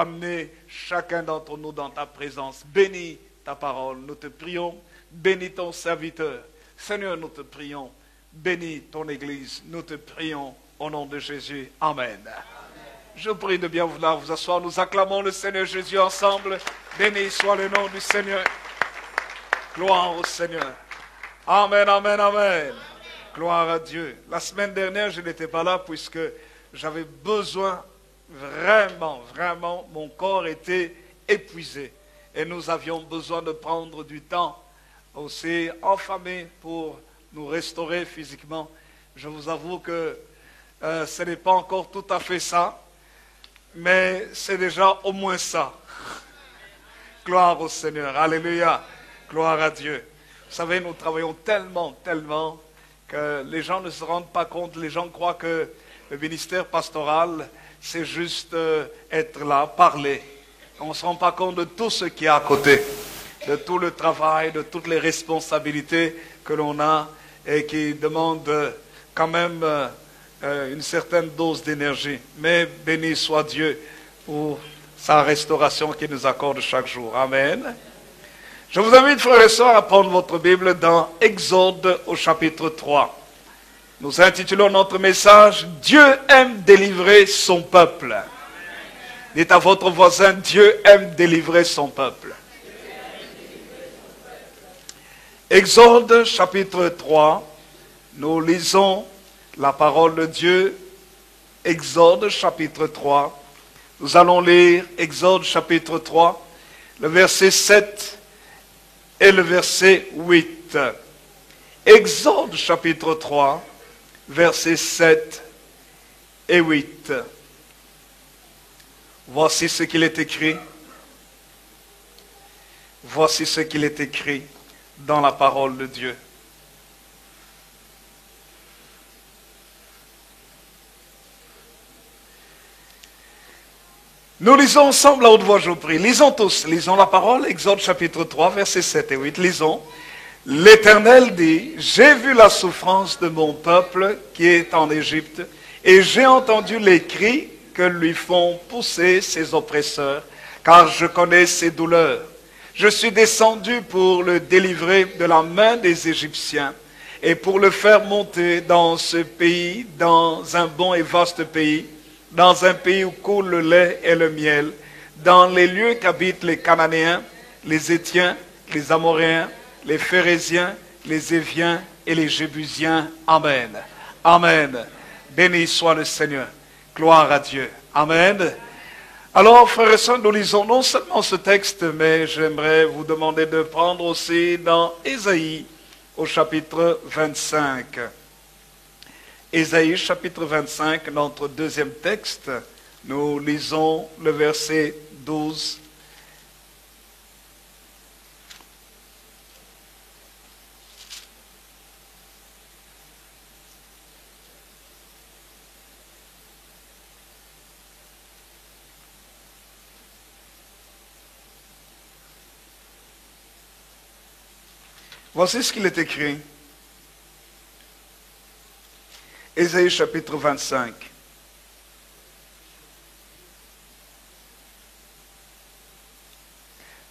Amener chacun d'entre nous dans ta présence. Bénis ta parole, nous te prions. Bénis ton serviteur. Seigneur, nous te prions. Bénis ton Église, nous te prions au nom de Jésus. Amen. Amen. Je prie de bien vouloir vous asseoir. Nous acclamons le Seigneur Jésus ensemble. Béni soit le nom du Seigneur. Gloire au Seigneur. Amen, amen, amen. Gloire à Dieu. La semaine dernière, je n'étais pas là puisque j'avais besoin. Vraiment, mon corps était épuisé. Et nous avions besoin de prendre du temps aussi affamé pour nous restaurer physiquement. Je vous avoue que ce n'est pas encore tout à fait ça, mais c'est déjà au moins ça. Gloire au Seigneur. Alléluia. Gloire à Dieu. Vous savez, nous travaillons tellement que les gens ne se rendent pas compte. Les gens croient que le ministère pastoral, c'est juste être là, parler. On ne se rend pas compte de tout ce qu'il y a à côté, de tout le travail, de toutes les responsabilités que l'on a et qui demandent quand même une certaine dose d'énergie. Mais béni soit Dieu pour sa restauration qu'il nous accorde chaque jour. Amen. Je vous invite, frères et sœurs, à prendre votre Bible dans Exode au chapitre 3. Nous intitulons notre message « Dieu aime délivrer son peuple ». Dites à votre voisin « Dieu aime délivrer son peuple ». Exode chapitre 3, nous lisons la parole de Dieu. Exode chapitre 3, nous allons lire Exode chapitre 3, le verset 7 et le verset 8. Exode chapitre 3, versets 7 et 8. Voici ce qu'il est écrit. Voici ce qu'il est écrit dans la parole de Dieu. Nous lisons ensemble à haute voix, je vous prie. Lisons tous, lisons la parole, Exode chapitre 3, versets 7 et 8. Lisons. L'Éternel dit, j'ai vu la souffrance de mon peuple qui est en Égypte, et j'ai entendu les cris que lui font pousser ses oppresseurs, car je connais ses douleurs. Je suis descendu pour le délivrer de la main des Égyptiens, et pour le faire monter dans ce pays, dans un bon et vaste pays, dans un pays où coule le lait et le miel, dans les lieux qu'habitent les Cananéens, les Héthiens, les Amoréens, les Phérésiens, les Éviens et les Jébusiens. Amen. Amen. Béni soit le Seigneur. Gloire à Dieu. Amen. Alors, frères et sœurs, nous lisons non seulement ce texte, mais j'aimerais vous demander de prendre aussi dans Ésaïe, au chapitre 25. Ésaïe, chapitre 25, notre deuxième texte. Nous lisons le verset 12. Voici ce qu'il est écrit. Ésaïe chapitre 25.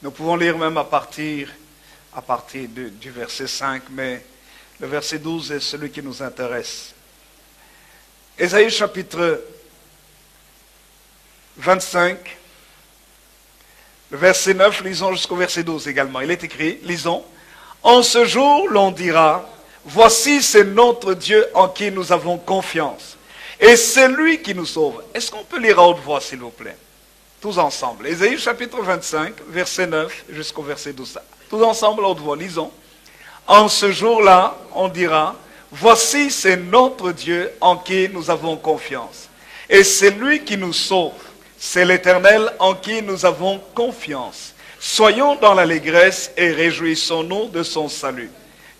Nous pouvons lire même à partir du verset 5, mais le verset 12 est celui qui nous intéresse. Ésaïe chapitre 25, le verset 9, lisons jusqu'au verset 12 également. Il est écrit, lisons. En ce jour, l'on dira, voici c'est notre Dieu en qui nous avons confiance. Et c'est lui qui nous sauve. Est-ce qu'on peut lire à haute voix, s'il vous plaît? Tous ensemble. Ésaïe chapitre 25, verset 9 jusqu'au verset 12. Tous ensemble à haute voix, lisons. En ce jour-là, on dira, voici c'est notre Dieu en qui nous avons confiance. Et c'est lui qui nous sauve. C'est l'Éternel en qui nous avons confiance. Soyons dans l'allégresse et réjouissons-nous de son salut.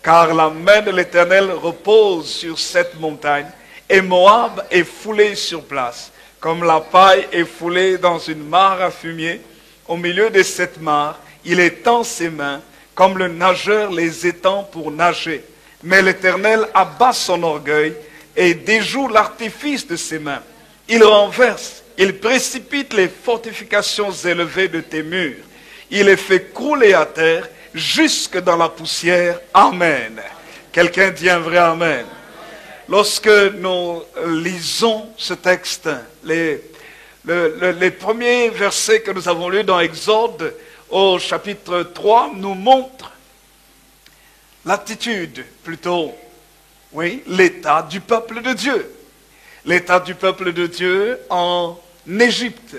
Car la main de l'Éternel repose sur cette montagne et Moab est foulé sur place. Comme la paille est foulée dans une mare à fumier, au milieu de cette mare, il étend ses mains, comme le nageur les étend pour nager. Mais l'Éternel abat son orgueil et déjoue l'artifice de ses mains. Il renverse, il précipite les fortifications élevées de tes murs. Il les fait crouler à terre jusque dans la poussière. Amen. Quelqu'un dit un vrai Amen. Lorsque nous lisons ce texte, les premiers versets que nous avons lus dans Exode au chapitre 3 nous montrent l'attitude, plutôt, oui, l'état du peuple de Dieu. L'état du peuple de Dieu en Égypte.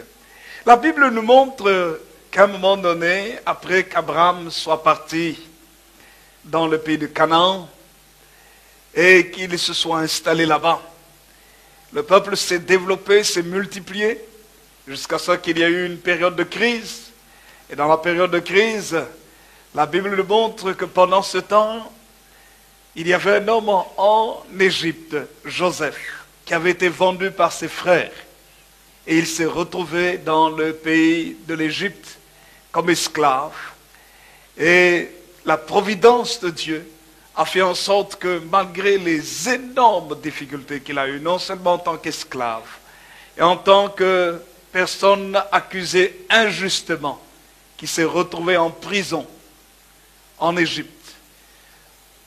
La Bible nous montre qu'à un moment donné, après qu'Abraham soit parti dans le pays de Canaan et qu'il se soit installé là-bas, le peuple s'est développé, s'est multiplié, jusqu'à ce qu'il y ait eu une période de crise. Et dans la période de crise, la Bible nous montre que pendant ce temps, il y avait un homme en Égypte, Joseph, qui avait été vendu par ses frères. Et il s'est retrouvé dans le pays de l'Égypte comme esclave. Et la providence de Dieu a fait en sorte que malgré les énormes difficultés qu'il a eues, non seulement en tant qu'esclave, et en tant que personne accusée injustement, qui s'est retrouvé en prison en Égypte,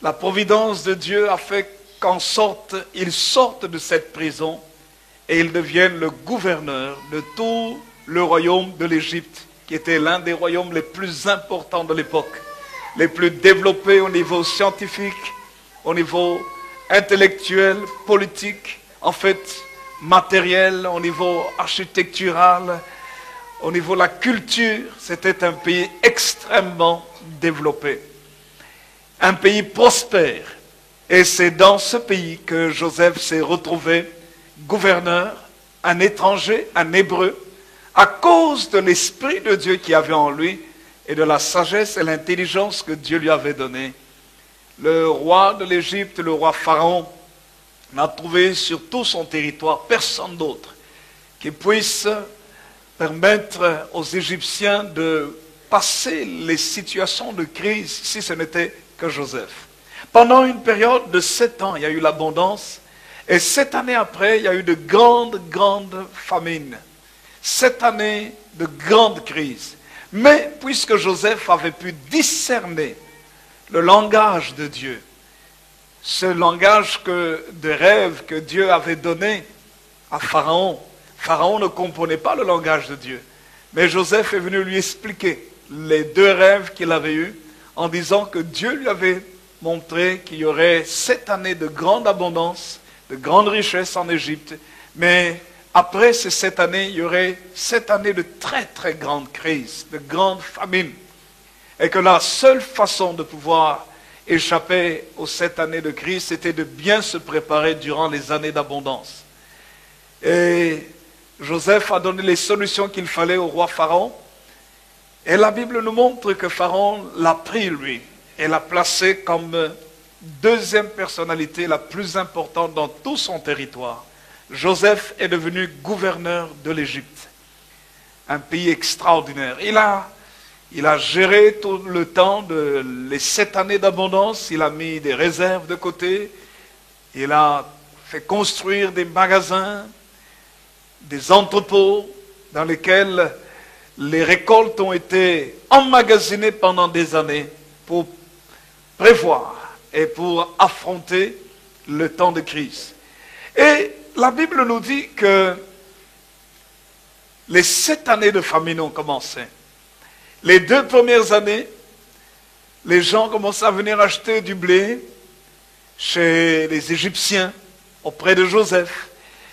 la providence de Dieu a fait qu'en sorte, il sorte de cette prison et il devienne le gouverneur de tout le royaume de l'Égypte, qui était l'un des royaumes les plus importants de l'époque, les plus développés au niveau scientifique, au niveau intellectuel, politique, en fait matériel, au niveau architectural, au niveau de la culture. C'était un pays extrêmement développé, un pays prospère. Et c'est dans ce pays que Joseph s'est retrouvé gouverneur, un étranger, un hébreu, à cause de l'Esprit de Dieu qui avait en lui et de la sagesse et l'intelligence que Dieu lui avait donnée. Le roi de l'Égypte, le roi Pharaon, n'a trouvé sur tout son territoire personne d'autre qui puisse permettre aux Égyptiens de passer les situations de crise si ce n'était que Joseph. Pendant une période de 7 ans, il y a eu l'abondance. Et 7 années après, il y a eu de grandes famines. 7 années de grandes crises. Mais puisque Joseph avait pu discerner le langage de Dieu, ce langage de rêve que Dieu avait donné à Pharaon, Pharaon ne comprenait pas le langage de Dieu. Mais Joseph est venu lui expliquer les 2 rêves qu'il avait eus en disant que Dieu lui avait montré qu'il y aurait 7 années de grande abondance, de grande richesse en Égypte, mais après ces 7 années, il y aurait 7 années de très grande crise, de grande famine, et que la seule façon de pouvoir échapper aux 7 années de crise, c'était de bien se préparer durant les années d'abondance. Et Joseph a donné les solutions qu'il fallait au roi Pharaon, et la Bible nous montre que Pharaon l'a pris, lui, et l'a placé comme 2e personnalité la plus importante dans tout son territoire. Joseph est devenu gouverneur de l'Égypte, un pays extraordinaire. Il a géré tout le temps les 7 années d'abondance, il a mis des réserves de côté, il a fait construire des magasins, des entrepôts dans lesquels les récoltes ont été emmagasinées pendant des années pour prévoir et pour affronter le temps de crise. Et la Bible nous dit que les 7 années de famine ont commencé. Les 2 premières années, les gens commençaient à venir acheter du blé chez les Égyptiens, auprès de Joseph.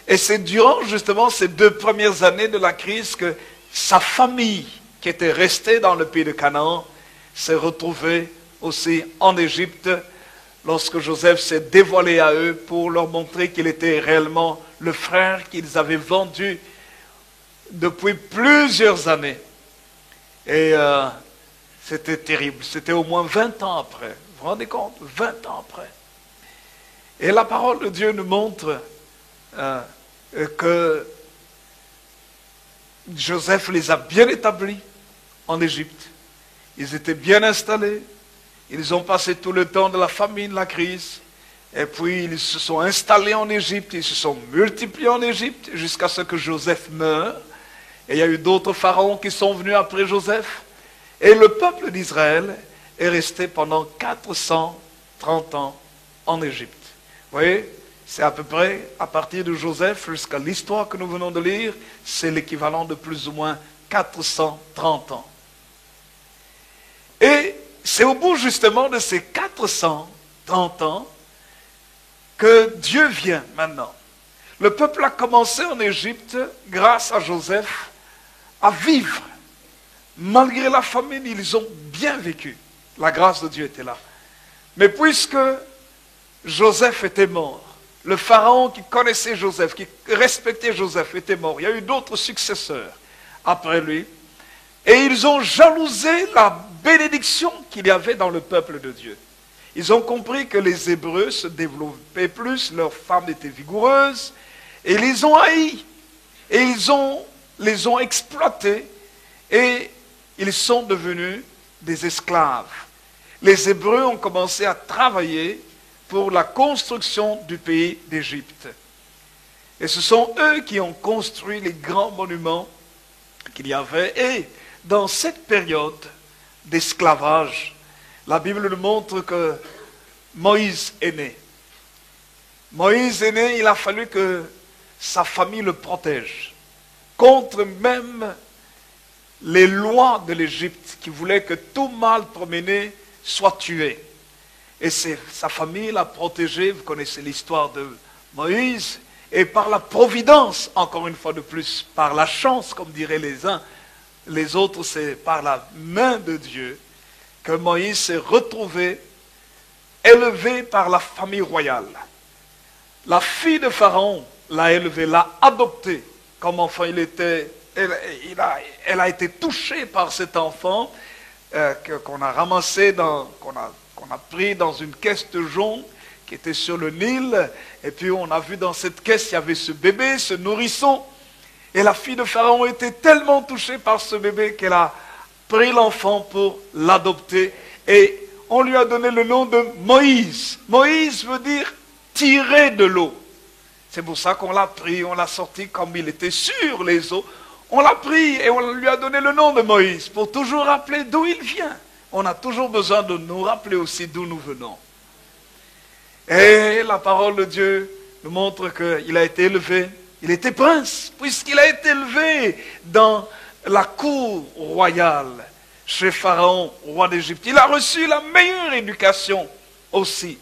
Et c'est durant justement ces 2 premières années de la crise que sa famille, qui était restée dans le pays de Canaan, s'est retrouvée aussi en Égypte, lorsque Joseph s'est dévoilé à eux pour leur montrer qu'il était réellement le frère qu'ils avaient vendu depuis plusieurs années. Et c'était terrible. C'était au moins 20 ans après. Vous vous rendez compte? 20 ans après. Et la parole de Dieu nous montre que Joseph les a bien établis en Égypte. Ils étaient bien installés. Ils ont passé tout le temps de la famine, la crise. Et puis ils se sont installés en Égypte. Ils se sont multipliés en Égypte jusqu'à ce que Joseph meure. Et il y a eu d'autres pharaons qui sont venus après Joseph. Et le peuple d'Israël est resté pendant 430 ans en Égypte. Vous voyez, c'est à peu près, à partir de Joseph jusqu'à l'histoire que nous venons de lire, c'est l'équivalent de plus ou moins 430 ans. Et c'est au bout justement de ces 430 ans que Dieu vient maintenant. Le peuple a commencé en Égypte, grâce à Joseph, à vivre. Malgré la famine, ils ont bien vécu. La grâce de Dieu était là. Mais puisque Joseph était mort, le pharaon qui connaissait Joseph, qui respectait Joseph était mort. Il y a eu d'autres successeurs après lui. Et ils ont jalousé la bénédiction qu'il y avait dans le peuple de Dieu. Ils ont compris que les Hébreux se développaient plus, leurs femmes étaient vigoureuses, et ils les ont haïs. Et les ont exploités, et ils sont devenus des esclaves. Les Hébreux ont commencé à travailler pour la construction du pays d'Égypte. Et ce sont eux qui ont construit les grands monuments qu'il y avait. Et dans cette période d'esclavage, la Bible nous montre que Moïse est né. Moïse est né, il a fallu que sa famille le protège contre même les lois de l'Égypte qui voulaient que tout mâle promené soit tué. Et sa famille l'a protégé, vous connaissez l'histoire de Moïse, et par la providence, encore une fois de plus, par la chance, comme diraient les uns, les autres, c'est par la main de Dieu que Moïse s'est retrouvé élevé par la famille royale. La fille de Pharaon l'a élevé, l'a adopté comme enfant. Elle a été touchée par cet enfant qu'on a ramassé, qu'on a pris dans une caisse de jonc qui était sur le Nil. Et puis on a vu dans cette caisse, il y avait ce bébé, ce nourrisson. Et la fille de Pharaon était tellement touchée par ce bébé qu'elle a pris l'enfant pour l'adopter. Et on lui a donné le nom de Moïse. Moïse veut dire tirer de l'eau. C'est pour ça qu'on l'a pris, on l'a sorti comme il était sur les eaux. On l'a pris et on lui a donné le nom de Moïse pour toujours rappeler d'où il vient. On a toujours besoin de nous rappeler aussi d'où nous venons. Et la parole de Dieu nous montre qu'il a été élevé. Il était prince, puisqu'il a été élevé dans la cour royale chez Pharaon, roi d'Égypte. Il a reçu la meilleure éducation aussi.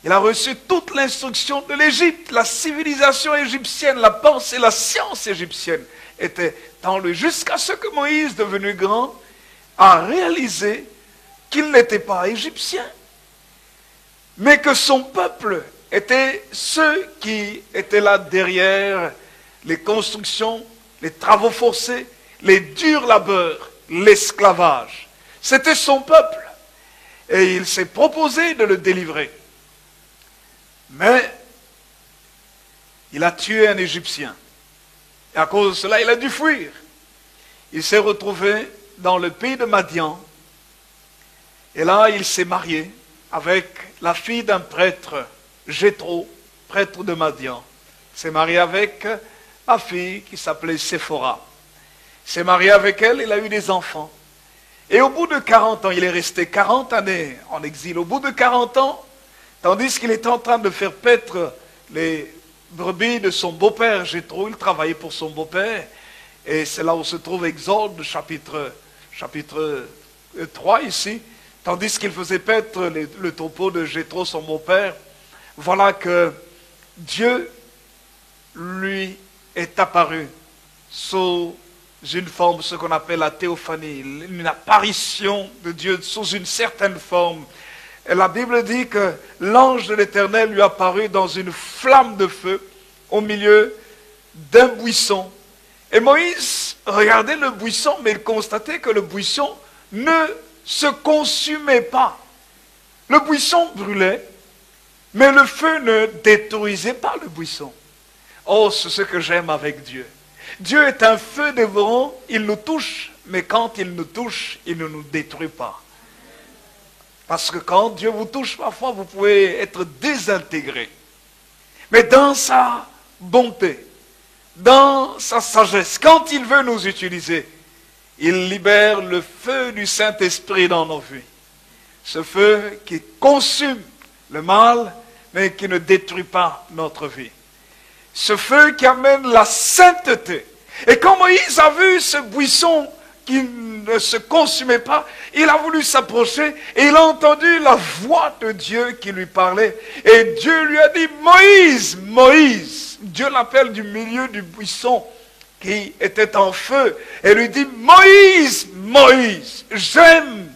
Il a reçu toute l'instruction de l'Égypte, la civilisation égyptienne, la pensée, la science égyptienne était en lui. Jusqu'à ce que Moïse, devenu grand, a réalisé qu'il n'était pas égyptien, mais que son peuple étaient ceux qui étaient là derrière les constructions, les travaux forcés, les durs labeurs, l'esclavage. C'était son peuple. Et il s'est proposé de le délivrer. Mais il a tué un Égyptien. Et à cause de cela, il a dû fuir. Il s'est retrouvé dans le pays de Madian. Et là, il s'est marié avec la fille d'un prêtre, Jéthro, prêtre de Madian. Il s'est marié avec ma fille qui s'appelait Séphora. Il s'est marié avec elle, il a eu des enfants. Et au bout de 40 ans, il est resté 40 années en exil. Au bout de 40 ans, tandis qu'il était en train de faire paître les brebis de son beau-père Jéthro, il travaillait pour son beau-père. Et c'est là où se trouve Exode, chapitre 3 ici. Tandis qu'il faisait paître le troupeau de Jéthro, son beau-père, voilà que Dieu lui est apparu sous une forme, ce qu'on appelle la théophanie, une apparition de Dieu sous une certaine forme. Et la Bible dit que l'ange de l'Éternel lui apparut dans une flamme de feu au milieu d'un buisson. Et Moïse regardait le buisson, mais il constatait que le buisson ne se consumait pas. Le buisson brûlait, mais le feu ne détruisait pas le buisson. Oh, c'est ce que j'aime avec Dieu. Dieu est un feu dévorant, il nous touche, mais quand il nous touche, il ne nous détruit pas. Parce que quand Dieu vous touche, parfois vous pouvez être désintégré. Mais dans sa bonté, dans sa sagesse, quand il veut nous utiliser, il libère le feu du Saint-Esprit dans nos vies. Ce feu qui consume le mal, mais qui ne détruit pas notre vie. Ce feu qui amène la sainteté. Et quand Moïse a vu ce buisson qui ne se consumait pas, il a voulu s'approcher et il a entendu la voix de Dieu qui lui parlait. Et Dieu lui a dit, Moïse, Moïse. Dieu l'appelle du milieu du buisson qui était en feu et lui dit, Moïse, Moïse, j'aime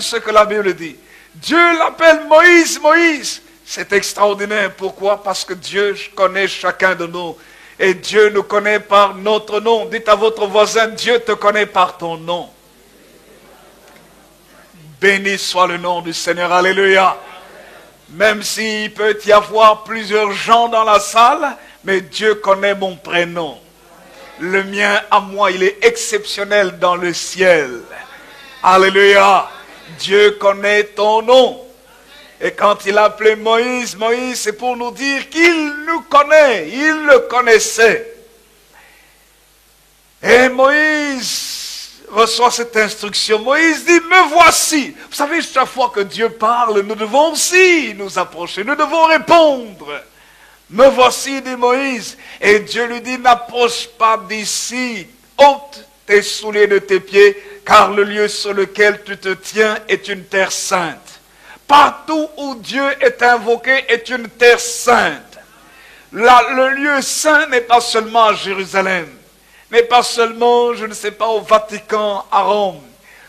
ce que la Bible dit. Dieu l'appelle Moïse, Moïse. C'est extraordinaire. Pourquoi? Parce que Dieu connaît chacun de nous. Et Dieu nous connaît par notre nom. Dites à votre voisin, Dieu te connaît par ton nom. Béni soit le nom du Seigneur. Alléluia. Même s'il peut y avoir plusieurs gens dans la salle, mais Dieu connaît mon prénom. Le mien à moi, il est exceptionnel dans le ciel. Alléluia. Dieu connaît ton nom. Et quand il a appelé Moïse, Moïse, c'est pour nous dire qu'il nous connaît. Il le connaissait. Et Moïse reçoit cette instruction. Moïse dit, me voici. Vous savez, chaque fois que Dieu parle, nous devons aussi nous approcher. Nous devons répondre. Me voici, dit Moïse. Et Dieu lui dit, n'approche pas d'ici. Ôte tes souliers de tes pieds, car le lieu sur lequel tu te tiens est une terre sainte. Partout où Dieu est invoqué est une terre sainte. Le lieu saint n'est pas seulement à Jérusalem, n'est pas seulement, je ne sais pas, au Vatican, à Rome.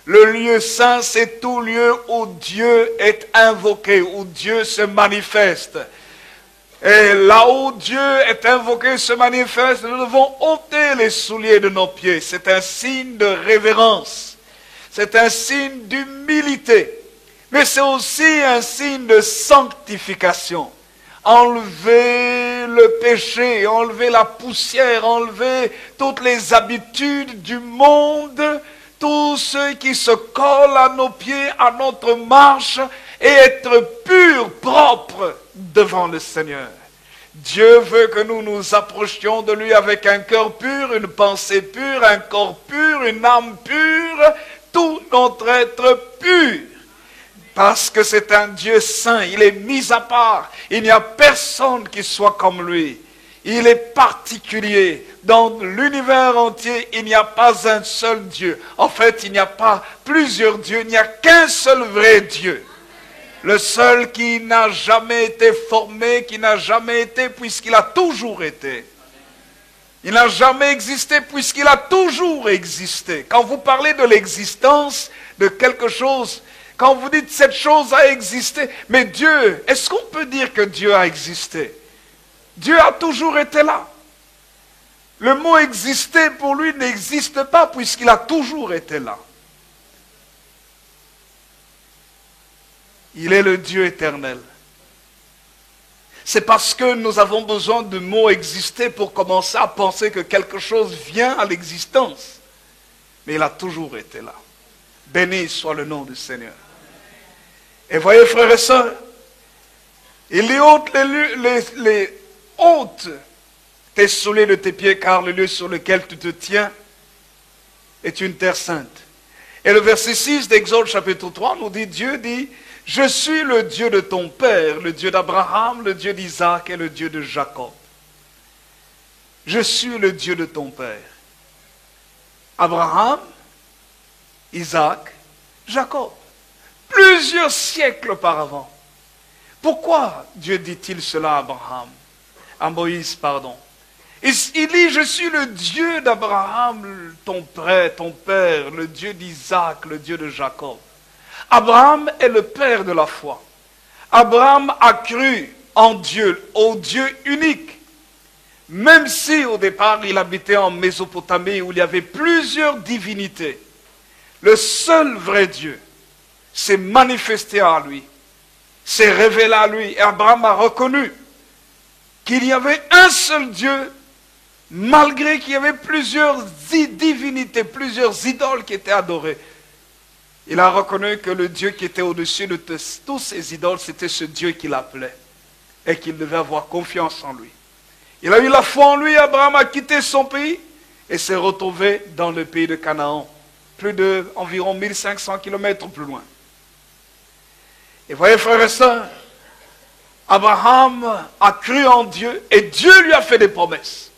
Le lieu saint, c'est tout lieu où Dieu est invoqué, où Dieu se manifeste. Et là où Dieu est invoqué, se manifeste, nous devons ôter les souliers de nos pieds. C'est un signe de révérence. C'est un signe d'humilité. Mais c'est aussi un signe de sanctification. Enlever le péché, enlever la poussière, enlever toutes les habitudes du monde, tout ce qui se colle à nos pieds, à notre marche, et être pur, propre devant le Seigneur. Dieu veut que nous nous approchions de lui avec un cœur pur, une pensée pure, un corps pur, une âme pure, tout notre être pur. Parce que c'est un Dieu saint, il est mis à part. Il n'y a personne qui soit comme lui. Il est particulier. Dans l'univers entier, il n'y a pas un seul Dieu. En fait, il n'y a pas plusieurs dieux, il n'y a qu'un seul vrai Dieu. Le seul qui n'a jamais été formé, qui n'a jamais été, puisqu'il a toujours été. Il n'a jamais existé, puisqu'il a toujours existé. Quand vous parlez de l'existence de quelque chose, quand vous dites cette chose a existé, mais Dieu, est-ce qu'on peut dire que Dieu a existé? Dieu a toujours été là. Le mot exister pour lui n'existe pas puisqu'il a toujours été là. Il est le Dieu éternel. C'est parce que nous avons besoin du mot exister pour commencer à penser que quelque chose vient à l'existence. Mais il a toujours été là. Béni soit le nom du Seigneur. Et voyez, frères et sœurs, il dit ôte tes souliers de tes pieds, car le lieu sur lequel tu te tiens est une terre sainte. Et le verset 6 d'Exode chapitre 3 nous dit, Dieu dit, je suis le Dieu de ton père, le Dieu d'Abraham, le Dieu d'Isaac et le Dieu de Jacob. Je suis le Dieu de ton père. Abraham, Isaac, Jacob. Plusieurs siècles auparavant. Pourquoi Dieu dit-il cela à Abraham? à Moïse, pardon. Il dit, je suis le Dieu d'Abraham, ton père, le Dieu d'Isaac, le Dieu de Jacob. Abraham est le père de la foi. Abraham a cru en Dieu, au Dieu unique. Même si au départ il habitait en Mésopotamie où il y avait plusieurs divinités, le seul vrai Dieu s'est manifesté à lui, s'est révélé à lui. Et Abraham a reconnu qu'il y avait un seul Dieu, malgré qu'il y avait plusieurs divinités, plusieurs idoles qui étaient adorées. Il a reconnu que le Dieu qui était au-dessus de tous ces idoles, c'était ce Dieu qu'il appelait et qu'il devait avoir confiance en lui. Il a eu la foi en lui, Abraham a quitté son pays et s'est retrouvé dans le pays de Canaan, environ 1500 kilomètres plus loin. Et voyez, frères et sœurs, Abraham a cru en Dieu et Dieu lui a fait des promesses.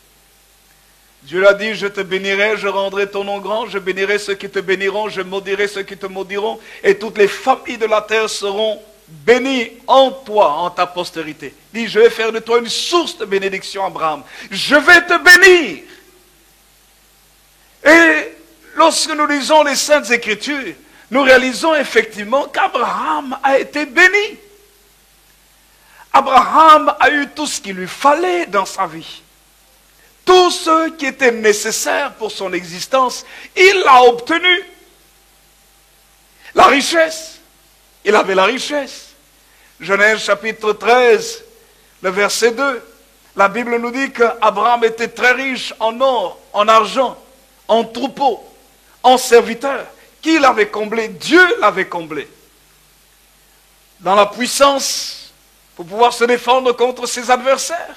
Dieu lui a dit, je te bénirai, je rendrai ton nom grand, je bénirai ceux qui te béniront, je maudirai ceux qui te maudiront, et toutes les familles de la terre seront bénies en toi, en ta postérité. Il dit, je vais faire de toi une source de bénédiction, Abraham. Je vais te bénir. Et lorsque nous lisons les Saintes Écritures, nous réalisons effectivement qu'Abraham a été béni. Abraham a eu tout ce qu'il lui fallait dans sa vie. Tout ce qui était nécessaire pour son existence, il l'a obtenu. La richesse, il avait la richesse. Genèse chapitre 13, le verset 2. La Bible nous dit qu'Abraham était très riche en or, en argent, en troupeaux, en serviteurs. Qui l'avait comblé? Dieu l'avait comblé. Dans la puissance pour pouvoir se défendre contre ses adversaires.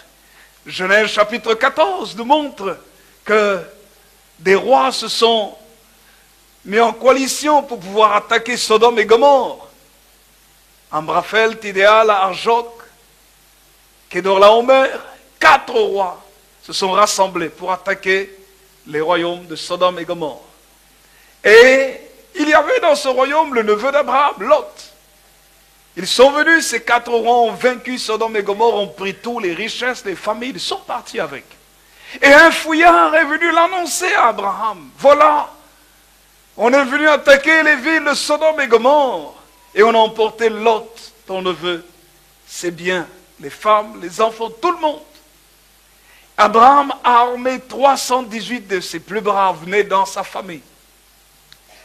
Genèse chapitre 14 nous montre que des rois se sont mis en coalition pour pouvoir attaquer Sodome et Gomorrhe. Amraphel, Tidéal, Arjok, Kedorlaomer, 4 rois se sont rassemblés pour attaquer les royaumes de Sodome et Gomorrhe. Et il y avait dans ce royaume le neveu d'Abraham, Lot. Ils sont venus, ces 4 rois ont vaincu Sodome et Gomorrhe, ont pris tous les richesses, les familles, ils sont partis avec. Et un fouillard est venu l'annoncer à Abraham. Voilà, on est venu attaquer les villes de Sodome et Gomorrhe et on a emporté Lot, ton neveu, ses biens, les femmes, les enfants, tout le monde. Abraham a armé 318 de ses plus braves nés dans sa famille,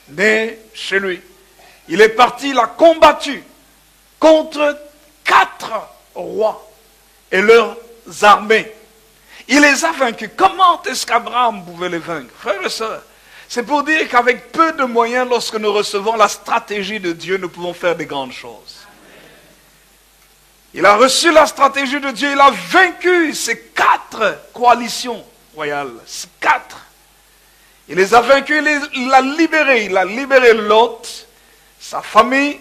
nés chez lui. Il est parti, il a combattu contre 4 rois et leurs armées. Il les a vaincus. Comment est-ce qu'Abraham pouvait les vaincre? Frères et sœurs, c'est pour dire qu'avec peu de moyens, lorsque nous recevons la stratégie de Dieu, nous pouvons faire des grandes choses. Il a reçu la stratégie de Dieu, il a vaincu ces 4 coalitions royales. 4. Il les a vaincus, il a libéré Lot, sa famille.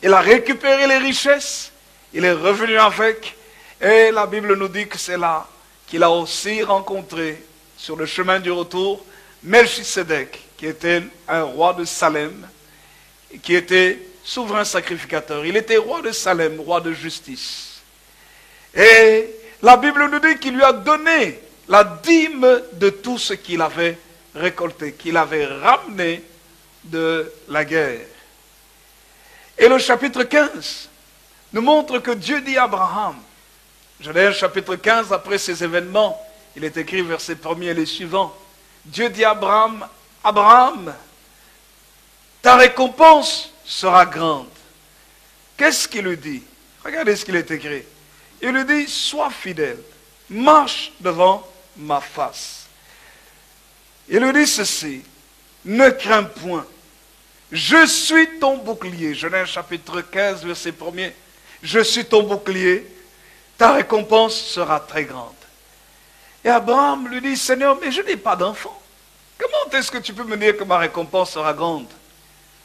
Il a récupéré les richesses, il est revenu avec, et la Bible nous dit que c'est là qu'il a aussi rencontré, sur le chemin du retour, Melchisedec, qui était un roi de Salem, qui était souverain sacrificateur. Il était roi de Salem, roi de justice. Et la Bible nous dit qu'il lui a donné la dîme de tout ce qu'il avait récolté, qu'il avait ramené de la guerre. Et le chapitre 15 nous montre que Dieu dit à Abraham, Genèse chapitre 15, après ces événements, il est écrit verset 1er et les suivants, Dieu dit à Abraham, Abraham, ta récompense sera grande. Qu'est-ce qu'il lui dit? Regardez ce qu'il est écrit. Il lui dit, sois fidèle, marche devant ma face. Il lui dit ceci, ne crains point. Je suis ton bouclier. Genèse chapitre 15, verset 1er. Je suis ton bouclier. Ta récompense sera très grande. Et Abraham lui dit, Seigneur, mais je n'ai pas d'enfant. Comment est-ce que tu peux me dire que ma récompense sera grande?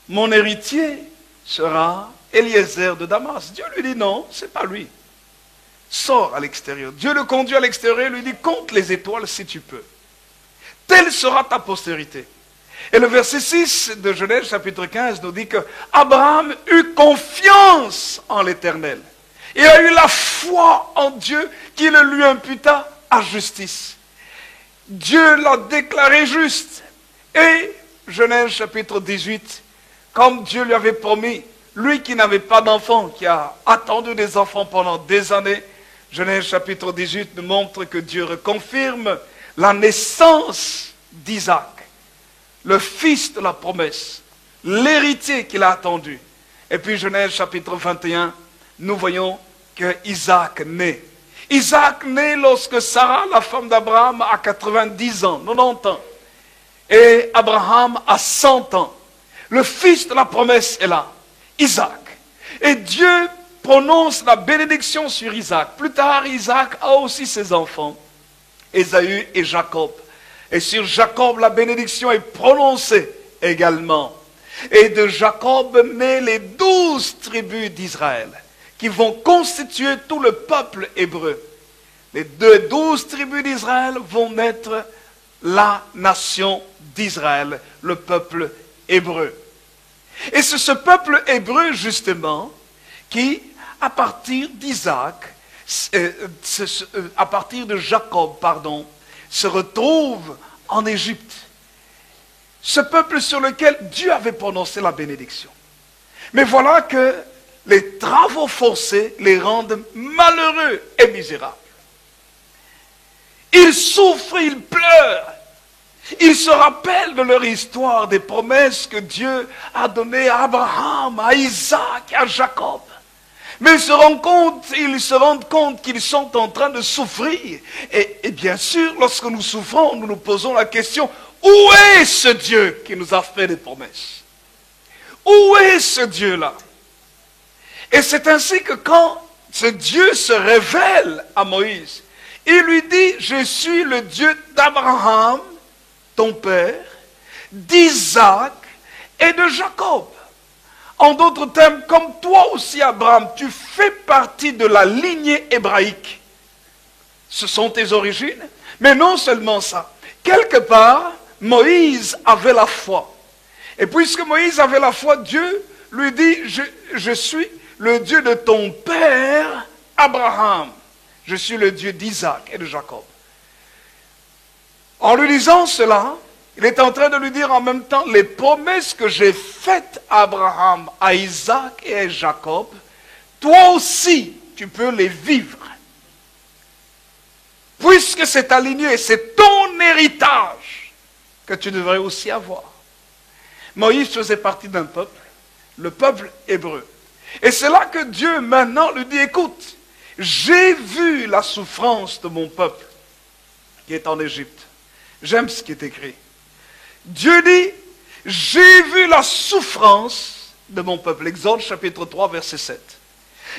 Mon héritier sera Eliezer de Damas. Dieu lui dit, non, c'est pas lui. Sors à l'extérieur. Dieu le conduit à l'extérieur et lui dit, compte les étoiles si tu peux. Telle sera ta postérité. Et le verset 6 de Genèse chapitre 15 nous dit que Abraham eut confiance en l'Éternel. Il a eu la foi en Dieu qui le lui imputa à justice. Dieu l'a déclaré juste. Et Genèse chapitre 18, comme Dieu lui avait promis, lui qui n'avait pas d'enfant, qui a attendu des enfants pendant des années, Genèse chapitre 18 nous montre que Dieu reconfirme la naissance d'Isaac, le fils de la promesse, l'héritier qu'il a attendu. Et puis Genèse chapitre 21, nous voyons que Isaac naît. Isaac naît lorsque Sarah, la femme d'Abraham, a 90 ans, 90 ans. Et Abraham a 100 ans. Le fils de la promesse est là, Isaac. Et Dieu prononce la bénédiction sur Isaac. Plus tard, Isaac a aussi ses enfants, Ésaü et Jacob. Et sur Jacob, la bénédiction est prononcée également. Et de Jacob naissent les 12 tribus d'Israël, qui vont constituer tout le peuple hébreu. Les 12 tribus d'Israël vont naître la nation d'Israël, le peuple hébreu. Et c'est ce peuple hébreu, justement, qui, à partir d'Isaac, à partir de Jacob, pardon, se retrouve en Égypte. Ce peuple sur lequel Dieu avait prononcé la bénédiction. Mais voilà que les travaux forcés les rendent malheureux et misérables. Ils souffrent, ils pleurent. Ils se rappellent de leur histoire, des promesses que Dieu a données à Abraham, à Isaac et à Jacob. Mais ils se rendent compte qu'ils sont en train de souffrir. Et bien sûr, lorsque nous souffrons, nous nous posons la question, où est ce Dieu qui nous a fait des promesses? Où est ce Dieu-là? Et c'est ainsi que quand ce Dieu se révèle à Moïse, il lui dit, je suis le Dieu d'Abraham, ton père, d'Isaac et de Jacob. En d'autres termes, comme toi aussi, Abraham, tu fais partie de la lignée hébraïque. Ce sont tes origines. Mais non seulement ça. Quelque part, Moïse avait la foi. Et puisque Moïse avait la foi, Dieu lui dit, je suis le Dieu de ton père, Abraham. Je suis le Dieu d'Isaac et de Jacob. En lui disant cela, il est en train de lui dire en même temps, les promesses que j'ai faites à Abraham, à Isaac et à Jacob, toi aussi, tu peux les vivre. Puisque c'est aligné, c'est ton héritage que tu devrais aussi avoir. Moïse faisait partie d'un peuple, le peuple hébreu. Et c'est là que Dieu maintenant lui dit, écoute, j'ai vu la souffrance de mon peuple qui est en Égypte. J'aime ce qui est écrit. Dieu dit, j'ai vu la souffrance de mon peuple. Exode chapitre 3, verset 7.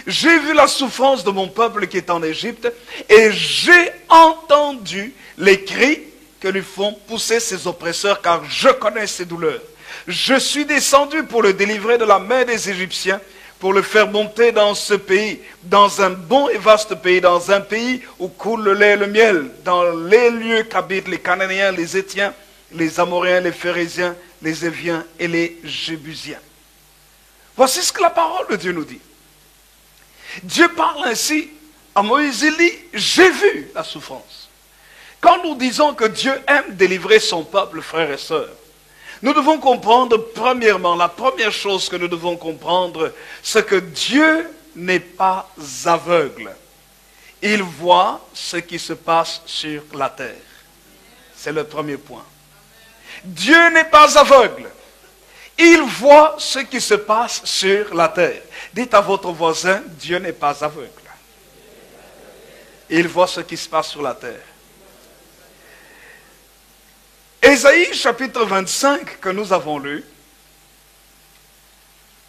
J'ai vu la souffrance de mon peuple qui est en Égypte et j'ai entendu les cris que lui font pousser ses oppresseurs car je connais ses douleurs. Je suis descendu pour le délivrer de la main des Égyptiens, pour le faire monter dans ce pays, dans un bon et vaste pays, dans un pays où coule le lait et le miel, dans les lieux qu'habitent les Cananéens, les Héthiens, les Amoréens, les Phérésiens, les Éviens et les Jébusiens. Voici ce que la parole de Dieu nous dit. Dieu parle ainsi à Moïse, il dit, j'ai vu la souffrance. Quand nous disons que Dieu aime délivrer son peuple, frères et sœurs, nous devons comprendre, premièrement, la première chose que nous devons comprendre, c'est que Dieu n'est pas aveugle. Il voit ce qui se passe sur la terre. C'est le premier point. Dieu n'est pas aveugle. Il voit ce qui se passe sur la terre. Dites à votre voisin, Dieu n'est pas aveugle. Il voit ce qui se passe sur la terre. Ésaïe chapitre 25 que nous avons lu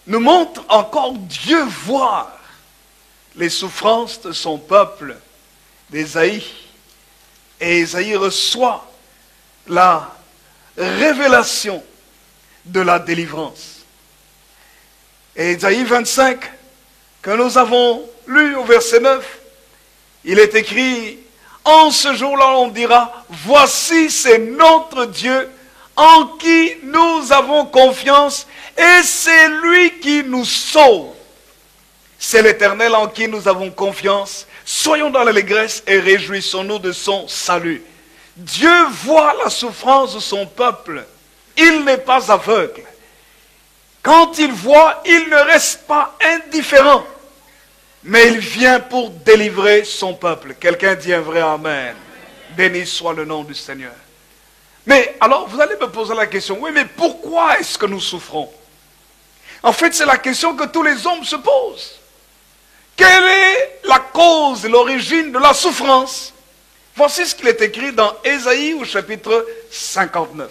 nous montre encore Dieu voir les souffrances de son peuple d'Ésaïe. Et Ésaïe reçoit la révélation de la délivrance. Et Ésaïe 25 que nous avons lu au verset 9, il est écrit, en ce jour-là on dira, voici c'est notre Dieu en qui nous avons confiance et c'est lui qui nous sauve. C'est l'Éternel en qui nous avons confiance. Soyons dans l'allégresse et réjouissons-nous de son salut. Dieu voit la souffrance de son peuple. Il n'est pas aveugle. Quand il voit, il ne reste pas indifférent. Mais il vient pour délivrer son peuple. Quelqu'un dit un vrai amen. Béni soit le nom du Seigneur. Mais alors, vous allez me poser la question, oui, mais pourquoi est-ce que nous souffrons? En fait, c'est la question que tous les hommes se posent. Quelle est la cause et l'origine de la souffrance? Voici ce qu'il est écrit dans Ésaïe au chapitre 59.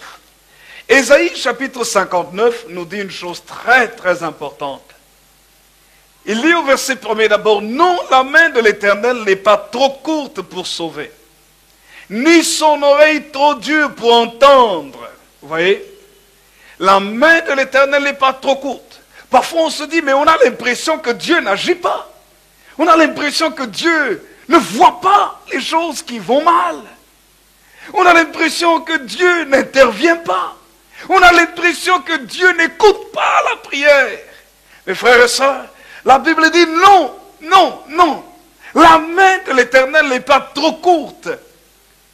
Ésaïe chapitre 59 nous dit une chose très très importante. Il dit au verset 1er d'abord, « Non, la main de l'Éternel n'est pas trop courte pour sauver, ni son oreille trop dure pour entendre. » Vous voyez? La main de l'Éternel n'est pas trop courte. Parfois on se dit, mais on a l'impression que Dieu n'agit pas. On a l'impression que Dieu ne voit pas les choses qui vont mal. On a l'impression que Dieu n'intervient pas. On a l'impression que Dieu n'écoute pas la prière. Mes frères et sœurs, la Bible dit non, non, non. La main de l'Éternel n'est pas trop courte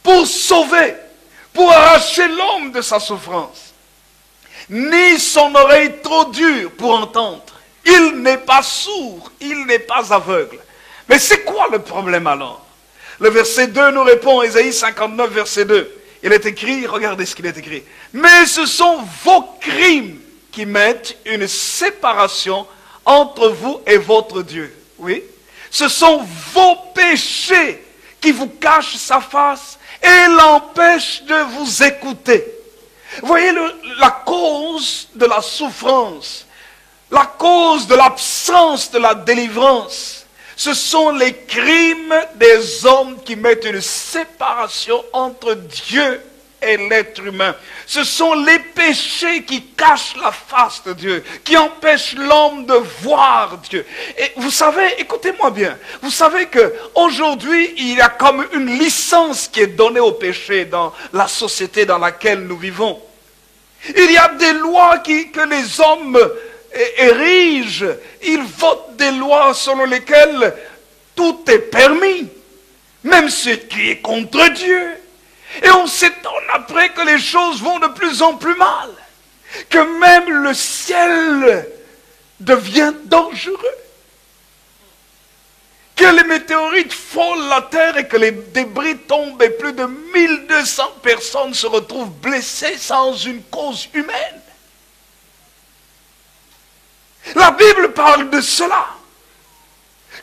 pour sauver, pour arracher l'homme de sa souffrance. Ni son oreille trop dure pour entendre. Il n'est pas sourd, il n'est pas aveugle. Mais c'est quoi le problème alors? Le verset 2 nous répond, Ésaïe 59, verset 2. Il est écrit, regardez ce qu'il est écrit. Mais ce sont vos crimes qui mettent une séparation entre vous et votre Dieu. Oui. Ce sont vos péchés qui vous cachent sa face et l'empêchent de vous écouter. Voyez la cause de la souffrance, la cause de l'absence de la délivrance. Ce sont les crimes des hommes qui mettent une séparation entre Dieu et l'être humain. Ce sont les péchés qui cachent la face de Dieu, qui empêchent l'homme de voir Dieu. Et vous savez, écoutez-moi bien, vous savez qu'aujourd'hui, il y a comme une licence qui est donnée au péché dans la société dans laquelle nous vivons. Il y a des lois que les hommes érigent, ils votent des lois selon lesquelles tout est permis, même ce qui est contre Dieu. Et on s'étonne après que les choses vont de plus en plus mal, que même le ciel devient dangereux, que les météorites frôlent la terre et que les débris tombent et plus de 1200 personnes se retrouvent blessées sans une cause humaine. La Bible parle de cela,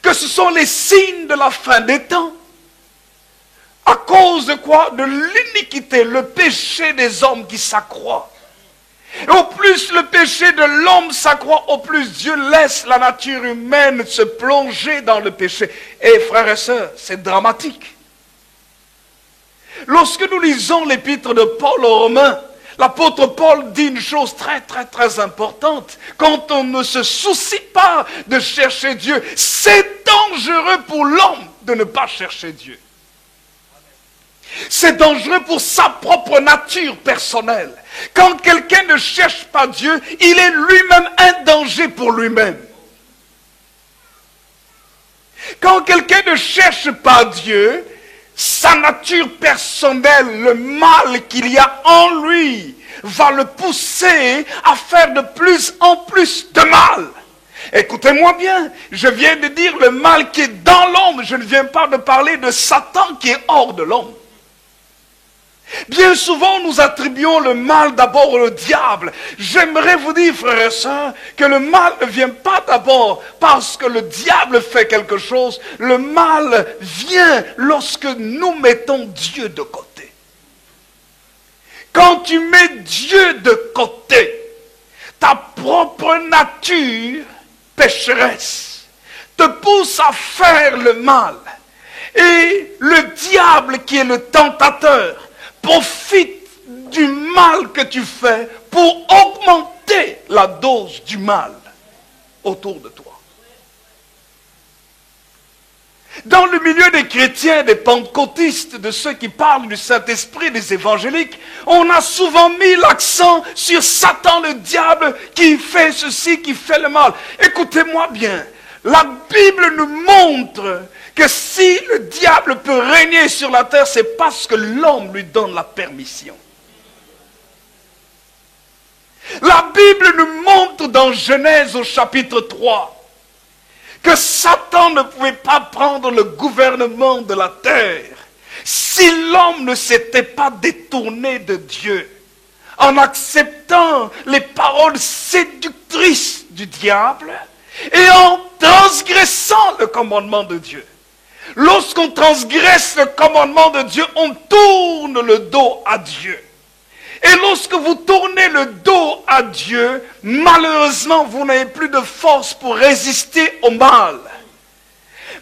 que ce sont les signes de la fin des temps. À cause de quoi? De l'iniquité, le péché des hommes qui s'accroît. Et au plus le péché de l'homme s'accroît, au plus Dieu laisse la nature humaine se plonger dans le péché. Et frères et sœurs, c'est dramatique. Lorsque nous lisons l'épître de Paul aux Romains, l'apôtre Paul dit une chose très très très importante. Quand on ne se soucie pas de chercher Dieu, c'est dangereux pour l'homme de ne pas chercher Dieu. C'est dangereux pour sa propre nature personnelle. Quand quelqu'un ne cherche pas Dieu, il est lui-même un danger pour lui-même. Quand quelqu'un ne cherche pas Dieu, sa nature personnelle, le mal qu'il y a en lui, va le pousser à faire de plus en plus de mal. Écoutez-moi bien, je viens de dire le mal qui est dans l'homme, je ne viens pas de parler de Satan qui est hors de l'homme. Bien souvent, nous attribuons le mal d'abord au diable. J'aimerais vous dire, frères et sœurs, que le mal ne vient pas d'abord parce que le diable fait quelque chose. Le mal vient lorsque nous mettons Dieu de côté. Quand tu mets Dieu de côté, ta propre nature pécheresse te pousse à faire le mal. Et le diable qui est le tentateur profite du mal que tu fais pour augmenter la dose du mal autour de toi. Dans le milieu des chrétiens, des pentecôtistes, de ceux qui parlent du Saint-Esprit, des évangéliques, on a souvent mis l'accent sur Satan, le diable, qui fait ceci, qui fait le mal. Écoutez-moi bien, La Bible nous montre que si le diable peut régner sur la terre, c'est parce que l'homme lui donne la permission. La Bible nous montre dans Genèse au chapitre 3 que Satan ne pouvait pas prendre le gouvernement de la terre si l'homme ne s'était pas détourné de Dieu en acceptant les paroles séductrices du diable et en transgressant le commandement de Dieu. Lorsqu'on transgresse le commandement de Dieu, on tourne le dos à Dieu. Et lorsque vous tournez le dos à Dieu, malheureusement, vous n'avez plus de force pour résister au mal.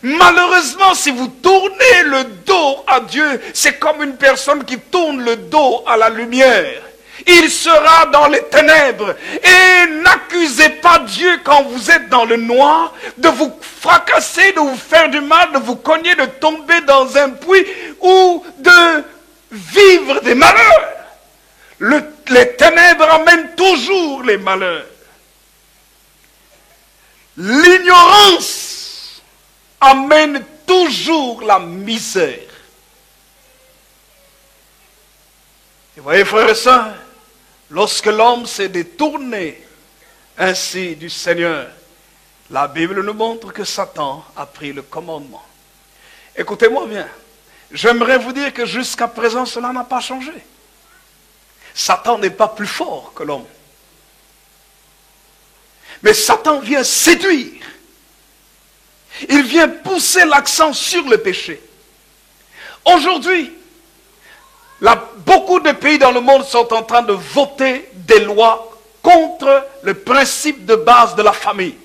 Malheureusement, si vous tournez le dos à Dieu, c'est comme une personne qui tourne le dos à la lumière. Il sera dans les ténèbres. Et n'accusez pas Dieu quand vous êtes dans le noir, de vous fracasser, de vous faire du mal, de vous cogner, de tomber dans un puits ou de vivre des malheurs. Les ténèbres amènent toujours les malheurs. L'ignorance amène toujours la misère. Et vous voyez, frères et sœurs, lorsque l'homme s'est détourné ainsi du Seigneur, la Bible nous montre que Satan a pris le commandement. Écoutez-moi bien, j'aimerais vous dire que jusqu'à présent, cela n'a pas changé. Satan n'est pas plus fort que l'homme. Mais Satan vient séduire. Il vient pousser l'accent sur le péché. Aujourd'hui, beaucoup de pays dans le monde sont en train de voter des lois contre le principe de base de la famille.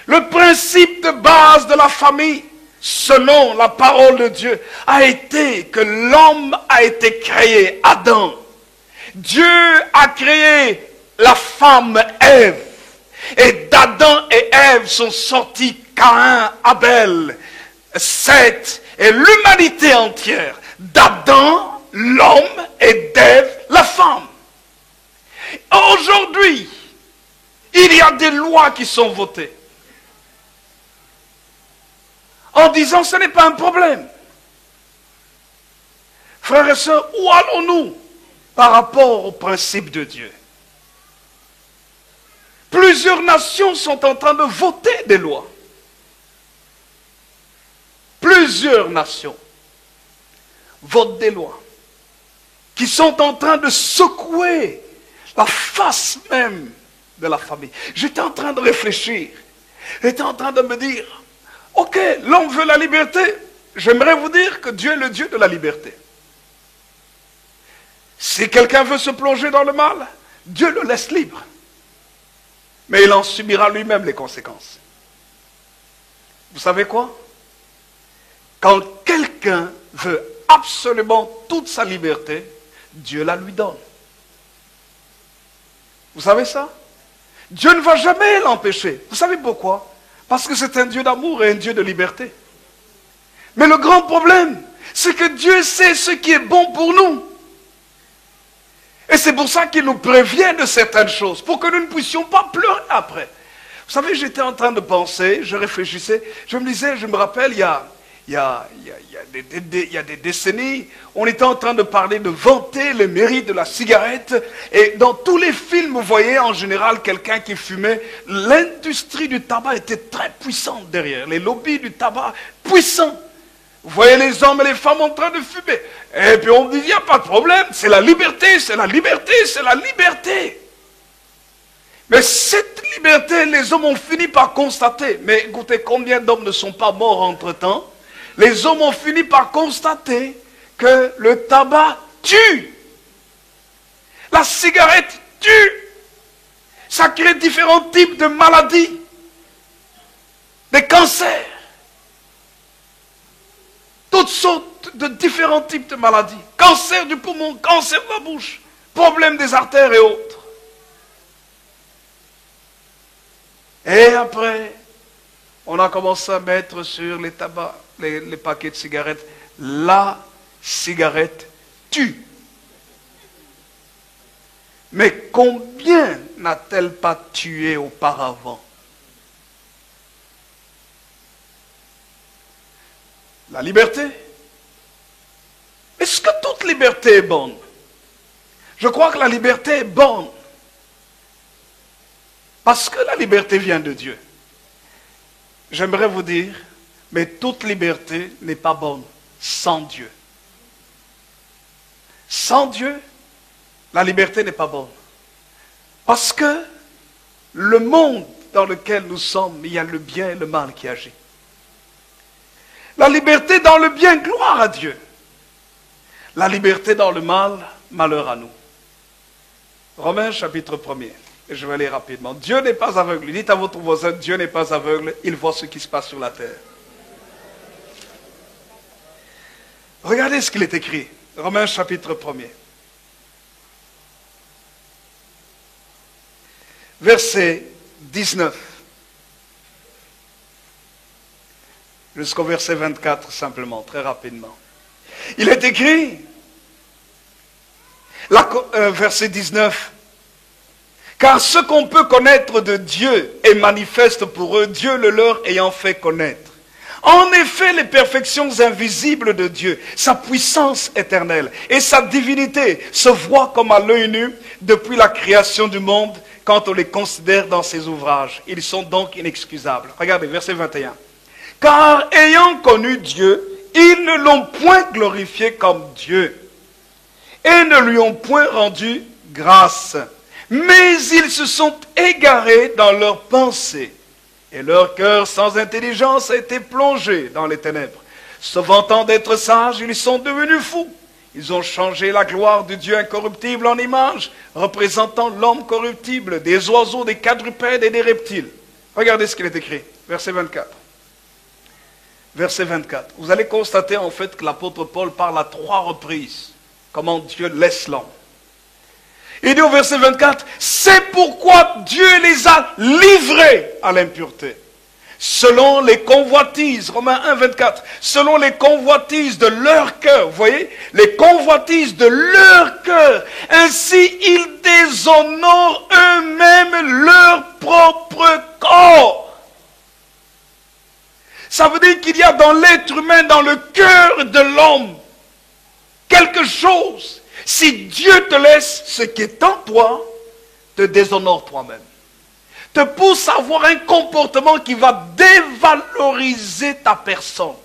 Le principe de base de la famille, selon la parole de Dieu, a été que l'homme a été créé, Adam. Dieu a créé la femme Ève. Et d'Adam et Ève sont sortis Caïn, Abel, Seth et l'humanité entière. D'Adam, l'homme, et d'Ève, la femme. Aujourd'hui, il y a des lois qui sont votées en disant ce n'est pas un problème. Frères et sœurs, où allons-nous par rapport au principe de Dieu? Plusieurs nations sont en train de voter des lois. Plusieurs nations votent des lois qui sont en train de secouer la face même de la famille. J'étais en train de réfléchir. J'étais en train de me dire, ok, l'homme veut la liberté. J'aimerais vous dire que Dieu est le Dieu de la liberté. Si quelqu'un veut se plonger dans le mal, Dieu le laisse libre. Mais il en subira lui-même les conséquences. Vous savez quoi? Quand quelqu'un veut absolument toute sa liberté, Dieu la lui donne. Vous savez ça? Dieu ne va jamais l'empêcher. Vous savez pourquoi? Parce que c'est un Dieu d'amour et un Dieu de liberté. Mais le grand problème, c'est que Dieu sait ce qui est bon pour nous. Et c'est pour ça qu'il nous prévient de certaines choses, pour que nous ne puissions pas pleurer après. Vous savez, j'étais en train de penser, je réfléchissais, je me disais, je me rappelle, il y a des décennies, on était en train de parler, de vanter les mérites de la cigarette. Et dans tous les films, vous voyez en général quelqu'un qui fumait. L'industrie du tabac était très puissante derrière. Les lobbies du tabac, puissants. Vous voyez les hommes et les femmes en train de fumer. Et puis on dit, il n'y a pas de problème, c'est la liberté, c'est la liberté, c'est la liberté. Mais cette liberté, les hommes ont fini par constater. Mais écoutez, combien d'hommes ne sont pas morts entre-temps? Les hommes ont fini par constater que le tabac tue. La cigarette tue. Ça crée différents types de maladies. Des cancers. Toutes sortes de différents types de maladies. Cancer du poumon, cancer de la bouche, problème des artères et autres. Et après, on a commencé à mettre sur les tabacs, les paquets de cigarettes, la cigarette tue. Mais combien n'a-t-elle pas tué auparavant? La liberté. Est-ce que toute liberté est bonne? Je crois que la liberté est bonne. Parce que la liberté vient de Dieu. J'aimerais vous dire, mais toute liberté n'est pas bonne sans Dieu. Sans Dieu, la liberté n'est pas bonne. Parce que le monde dans lequel nous sommes, il y a le bien et le mal qui agit. La liberté dans le bien, gloire à Dieu. La liberté dans le mal, malheur à nous. Romains chapitre 1er. Et je vais aller rapidement. Dieu n'est pas aveugle. Dites à votre voisin, Dieu n'est pas aveugle. Il voit ce qui se passe sur la terre. Regardez ce qu'il est écrit. Romains chapitre 1er. Verset 19. Jusqu'au verset 24 simplement, très rapidement. Il est écrit, verset 19, car ce qu'on peut connaître de Dieu est manifeste pour eux, Dieu le leur ayant fait connaître. En effet, les perfections invisibles de Dieu, sa puissance éternelle et sa divinité se voient comme à l'œil nu depuis la création du monde quand on les considère dans ses ouvrages. Ils sont donc inexcusables. Regardez, verset 21. Car ayant connu Dieu, ils ne l'ont point glorifié comme Dieu et ne lui ont point rendu grâce. Mais ils se sont égarés dans leurs pensées et leur cœur sans intelligence a été plongé dans les ténèbres. Se vantant d'être sages, ils sont devenus fous. Ils ont changé la gloire du Dieu incorruptible en image, représentant l'homme corruptible, des oiseaux, des quadrupèdes et des reptiles. Regardez ce qu'il est écrit, verset 24. Verset 24. Vous allez constater en fait que l'apôtre Paul parle à 3 reprises comment Dieu laisse l'homme. Il dit au verset 24, c'est pourquoi Dieu les a livrés à l'impureté. Selon les convoitises, Romains 1, 24, selon les convoitises de leur cœur, vous voyez, les convoitises de leur cœur, ainsi ils déshonorent eux-mêmes leur propre corps. Ça veut dire qu'il y a dans l'être humain, dans le cœur de l'homme, quelque chose. Si Dieu te laisse ce qui est en toi, te déshonore toi-même. Te pousse à avoir un comportement qui va dévaloriser ta personne.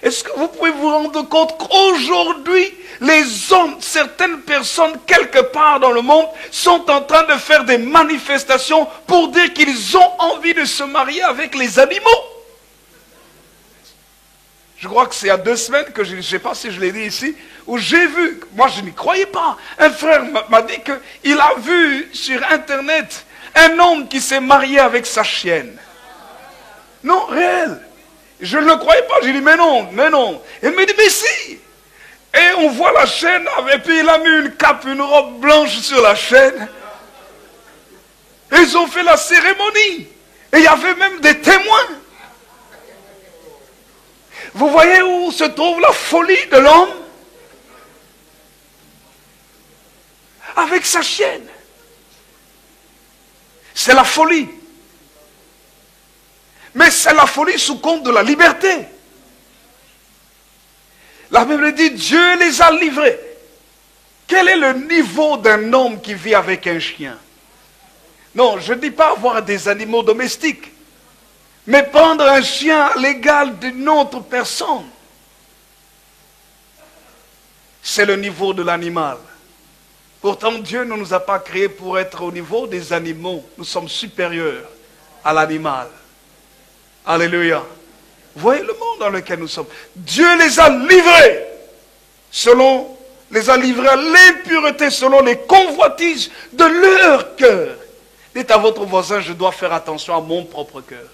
Est-ce que vous pouvez vous rendre compte qu'aujourd'hui, les hommes, certaines personnes, quelque part dans le monde, sont en train de faire des manifestations pour dire qu'ils ont envie de se marier avec les animaux? Je crois que c'est il y a 2 semaines que je ne sais pas si je l'ai dit ici, où j'ai vu, moi je n'y croyais pas, un frère m'a dit qu'il a vu sur internet un homme qui s'est marié avec sa chienne. Non, réel. Je ne le croyais pas, j'ai dit mais non, mais non. Il me dit mais si. Et on voit la chaîne, et puis il a mis une cape, une robe blanche sur la chaîne. Et ils ont fait la cérémonie. Et il y avait même des témoins. Vous voyez où se trouve la folie de l'homme? Avec sa chienne. C'est la folie. Mais c'est la folie sous compte de la liberté. La Bible dit, Dieu les a livrés. Quel est le niveau d'un homme qui vit avec un chien? Non, je ne dis pas avoir des animaux domestiques. Mais prendre un chien à l'égal d'une autre personne, c'est le niveau de l'animal. Pourtant, Dieu ne nous a pas créés pour être au niveau des animaux. Nous sommes supérieurs à l'animal. Alléluia. Vous voyez le monde dans lequel nous sommes. Dieu les a livrés, les a livrés à l'impureté selon les convoitises de leur cœur. Dites à votre voisin, je dois faire attention à mon propre cœur.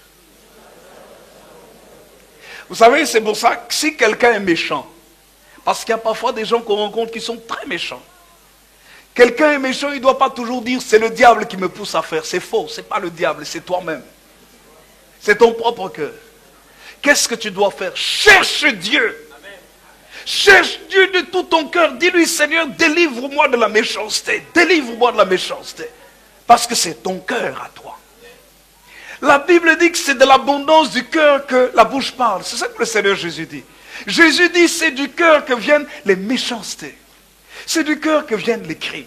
Vous savez, c'est pour ça que si quelqu'un est méchant, parce qu'il y a parfois des gens qu'on rencontre qui sont très méchants. Quelqu'un est méchant, il ne doit pas toujours dire c'est le diable qui me pousse à faire. C'est faux, ce n'est pas le diable, c'est toi-même. C'est ton propre cœur. Qu'est-ce que tu dois faire? Cherche Dieu. Amen. Cherche Dieu de tout ton cœur. Dis-lui, Seigneur, délivre-moi de la méchanceté. Délivre-moi de la méchanceté. Parce que c'est ton cœur à toi. La Bible dit que c'est de l'abondance du cœur que la bouche parle. C'est ça que le Seigneur Jésus dit. Jésus dit, c'est du cœur que viennent les méchancetés. C'est du cœur que viennent les crimes.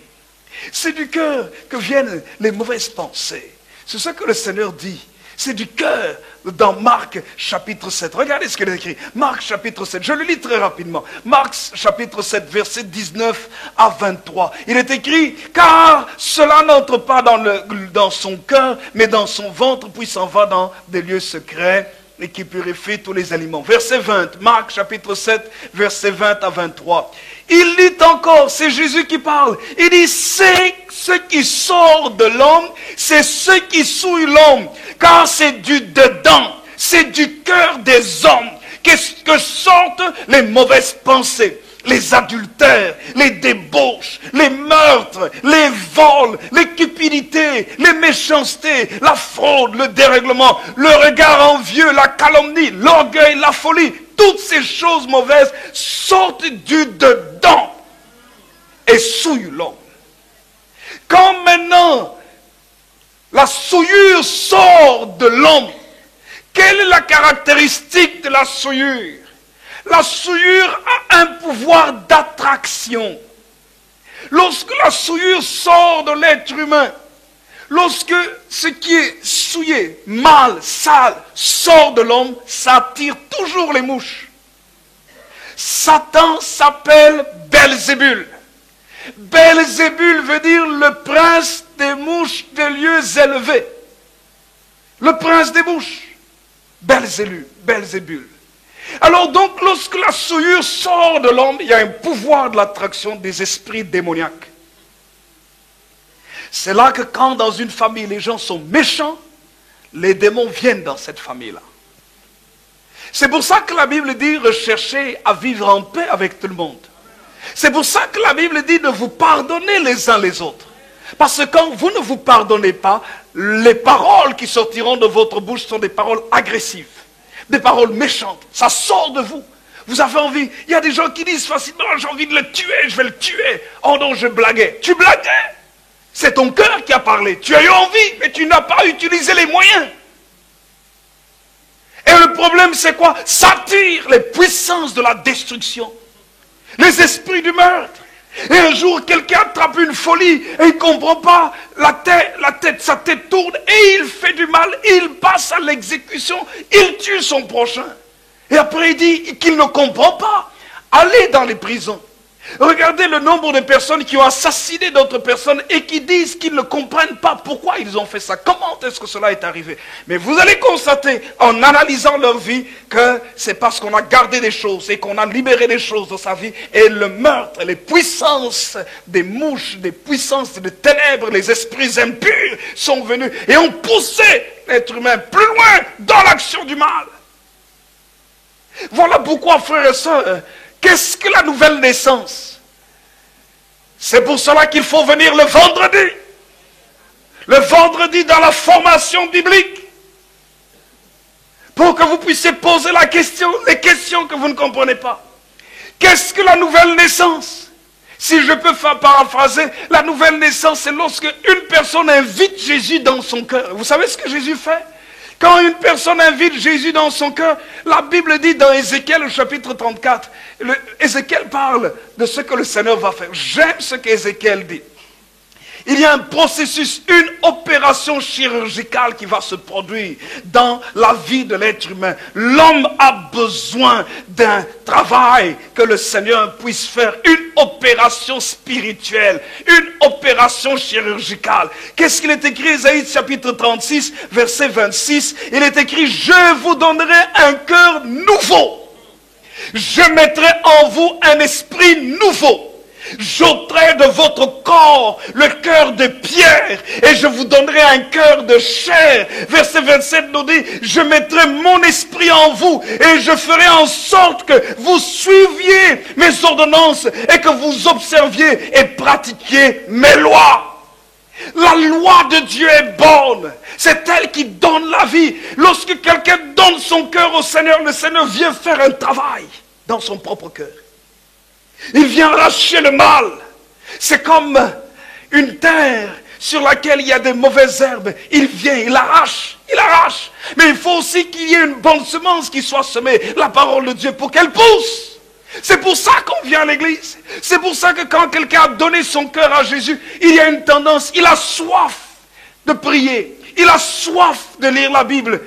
C'est du cœur que viennent les mauvaises pensées. C'est ce que le Seigneur dit. C'est du cœur dans Marc chapitre 7. Regardez ce qu'il est écrit. Marc chapitre 7. Je le lis très rapidement. Marc chapitre 7, verset 19 à 23. Il est écrit, car cela n'entre pas dans son cœur, mais dans son ventre, puis s'en va dans des lieux secrets et qui purifie tous les aliments. Verset 20. Marc chapitre 7, verset 20 à 23. Il dit encore, c'est Jésus qui parle, il dit, c'est ce qui sort de l'homme, c'est ce qui souille l'homme, car c'est du dedans, c'est du cœur des hommes que sortent les mauvaises pensées, les adultères, les débauches, les meurtres, les vols, les cupidités, les méchancetés, la fraude, le dérèglement, le regard envieux, la calomnie, l'orgueil, la folie. Toutes ces choses mauvaises sortent du dedans et souillent l'homme. Quand maintenant la souillure sort de l'homme, quelle est la caractéristique de la souillure? La souillure a un pouvoir d'attraction. Lorsque la souillure sort de l'être humain, lorsque ce qui est souillé, mal, sale, sort de l'homme, ça attire toujours les mouches. Satan s'appelle Belzébul. Belzébul veut dire le prince des mouches des lieux élevés. Le prince des mouches. Belzébul. Alors donc, lorsque la souillure sort de l'homme, il y a un pouvoir de l'attraction des esprits démoniaques. C'est là que quand dans une famille les gens sont méchants, les démons viennent dans cette famille-là. C'est pour ça que la Bible dit recherchez à vivre en paix avec tout le monde. C'est pour ça que la Bible dit de vous pardonner les uns les autres. Parce que quand vous ne vous pardonnez pas, les paroles qui sortiront de votre bouche sont des paroles agressives, des paroles méchantes. Ça sort de vous. Vous avez envie. Il y a des gens qui disent facilement, j'ai envie de le tuer, je vais le tuer. Oh non, je blaguais. Tu blaguais? C'est ton cœur qui a parlé. Tu as eu envie, mais tu n'as pas utilisé les moyens. Et le problème, c'est quoi? Ça attire les puissances de la destruction. Les esprits du meurtre. Et un jour, quelqu'un attrape une folie et il ne comprend pas. Sa tête tourne et il fait du mal. Il passe à l'exécution. Il tue son prochain. Et après, il dit qu'il ne comprend pas. Allez dans les prisons. Regardez le nombre de personnes qui ont assassiné d'autres personnes et qui disent qu'ils ne comprennent pas pourquoi ils ont fait ça. Comment est-ce que cela est arrivé? Mais vous allez constater en analysant leur vie que c'est parce qu'on a gardé des choses et qu'on a libéré des choses de sa vie. Et le meurtre, les puissances des mouches, des puissances des ténèbres, les esprits impurs sont venus et ont poussé l'être humain plus loin dans l'action du mal. Voilà pourquoi, frères et sœurs, qu'est-ce que la nouvelle naissance? C'est pour cela qu'il faut venir le vendredi. Le vendredi dans la formation biblique. Pour que vous puissiez poser les questions que vous ne comprenez pas. Qu'est-ce que la nouvelle naissance? Si je peux paraphraser, la nouvelle naissance, c'est lorsque une personne invite Jésus dans son cœur. Vous savez ce que Jésus fait? Quand une personne invite Jésus dans son cœur, la Bible dit dans Ézéchiel, chapitre 34, Ézéchiel parle de ce que le Seigneur va faire. J'aime ce qu'Ézéchiel dit. Il y a un processus, une opération chirurgicale qui va se produire dans la vie de l'être humain. L'homme a besoin d'un travail que le Seigneur puisse faire, une opération spirituelle, une opération chirurgicale. Qu'est-ce qu'il est écrit, Ésaïe chapitre 36, verset 26? Il est écrit, je vous donnerai un cœur nouveau. Je mettrai en vous un esprit nouveau. J'ôterai de votre corps le cœur de pierre et je vous donnerai un cœur de chair. Verset 27 nous dit, je mettrai mon esprit en vous et je ferai en sorte que vous suiviez mes ordonnances et que vous observiez et pratiquiez mes lois. La loi de Dieu est bonne. C'est elle qui donne la vie. Lorsque quelqu'un donne son cœur au Seigneur, le Seigneur vient faire un travail dans son propre cœur. Il vient arracher le mal. C'est comme une terre sur laquelle il y a des mauvaises herbes, il vient, il arrache, il arrache. Mais il faut aussi qu'il y ait une bonne semence qui soit semée, la parole de Dieu, pour qu'elle pousse. C'est pour ça qu'on vient à l'église. C'est pour ça que quand quelqu'un a donné son cœur à Jésus, il y a une tendance, il a soif de prier. Il a soif de lire la Bible.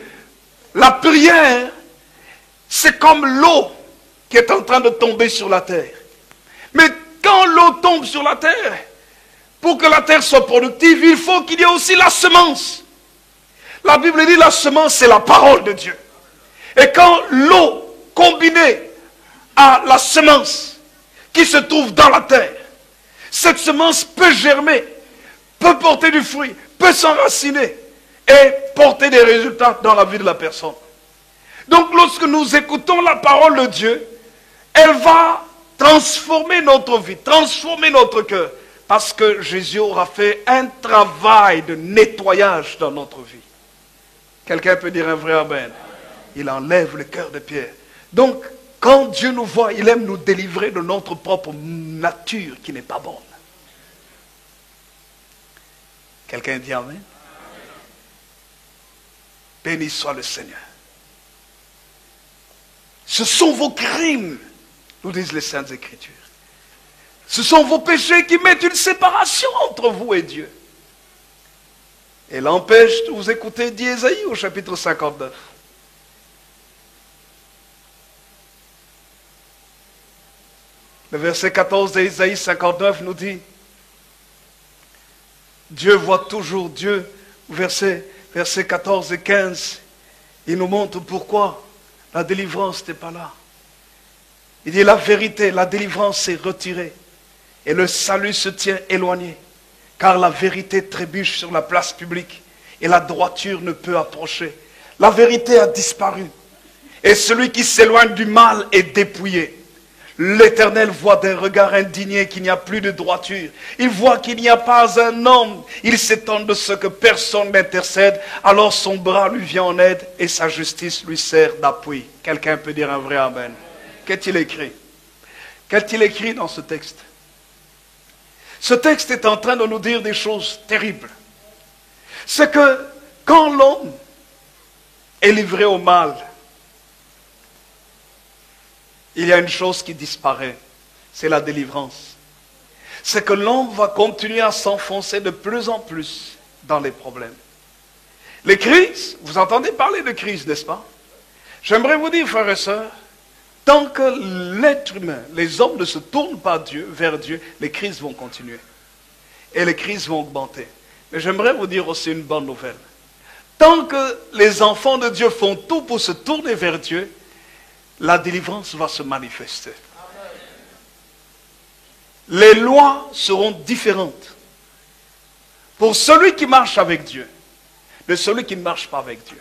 La prière, c'est comme l'eau qui est en train de tomber sur la terre. Mais quand l'eau tombe sur la terre, pour que la terre soit productive, il faut qu'il y ait aussi la semence. La Bible dit la semence, c'est la parole de Dieu. Et quand l'eau combinée à la semence qui se trouve dans la terre, cette semence peut germer, peut porter du fruit, peut s'enraciner et porter des résultats dans la vie de la personne. Donc lorsque nous écoutons la parole de Dieu, elle va transformer notre vie, transformer notre cœur, parce que Jésus aura fait un travail de nettoyage dans notre vie. Quelqu'un peut dire un vrai amen. Il enlève le cœur de pierre. Donc, quand Dieu nous voit, il aime nous délivrer de notre propre nature qui n'est pas bonne. Quelqu'un dit amen. Béni soit le Seigneur. Ce sont vos crimes, nous disent les Saintes Écritures. Ce sont vos péchés qui mettent une séparation entre vous et Dieu. Et l'empêche de vous écouter, dit Ésaïe au chapitre 59. Le verset 14 d'Ésaïe 59 nous dit, Dieu voit toujours, Dieu, verset 14 et 15, il nous montre pourquoi la délivrance n'est pas là. Il dit la vérité, la délivrance est retirée et le salut se tient éloigné, car la vérité trébuche sur la place publique et la droiture ne peut approcher. La vérité a disparu et celui qui s'éloigne du mal est dépouillé. L'Éternel voit d'un regard indigné qu'il n'y a plus de droiture. Il voit qu'il n'y a pas un homme. Il s'étonne de ce que personne n'intercède. Alors son bras lui vient en aide et sa justice lui sert d'appui. Quelqu'un peut dire un vrai amen. Qu'est-il écrit? Qu'est-il écrit dans ce texte? Ce texte est en train de nous dire des choses terribles. C'est que quand l'homme est livré au mal, il y a une chose qui disparaît, c'est la délivrance. C'est que l'homme va continuer à s'enfoncer de plus en plus dans les problèmes. Les crises, vous entendez parler de crise, n'est-ce pas? J'aimerais vous dire, frères et sœurs, tant que l'être humain, les hommes ne se tournent pas vers Dieu, les crises vont continuer. Et les crises vont augmenter. Mais j'aimerais vous dire aussi une bonne nouvelle. Tant que les enfants de Dieu font tout pour se tourner vers Dieu, la délivrance va se manifester. Les lois seront différentes pour celui qui marche avec Dieu de celui qui ne marche pas avec Dieu.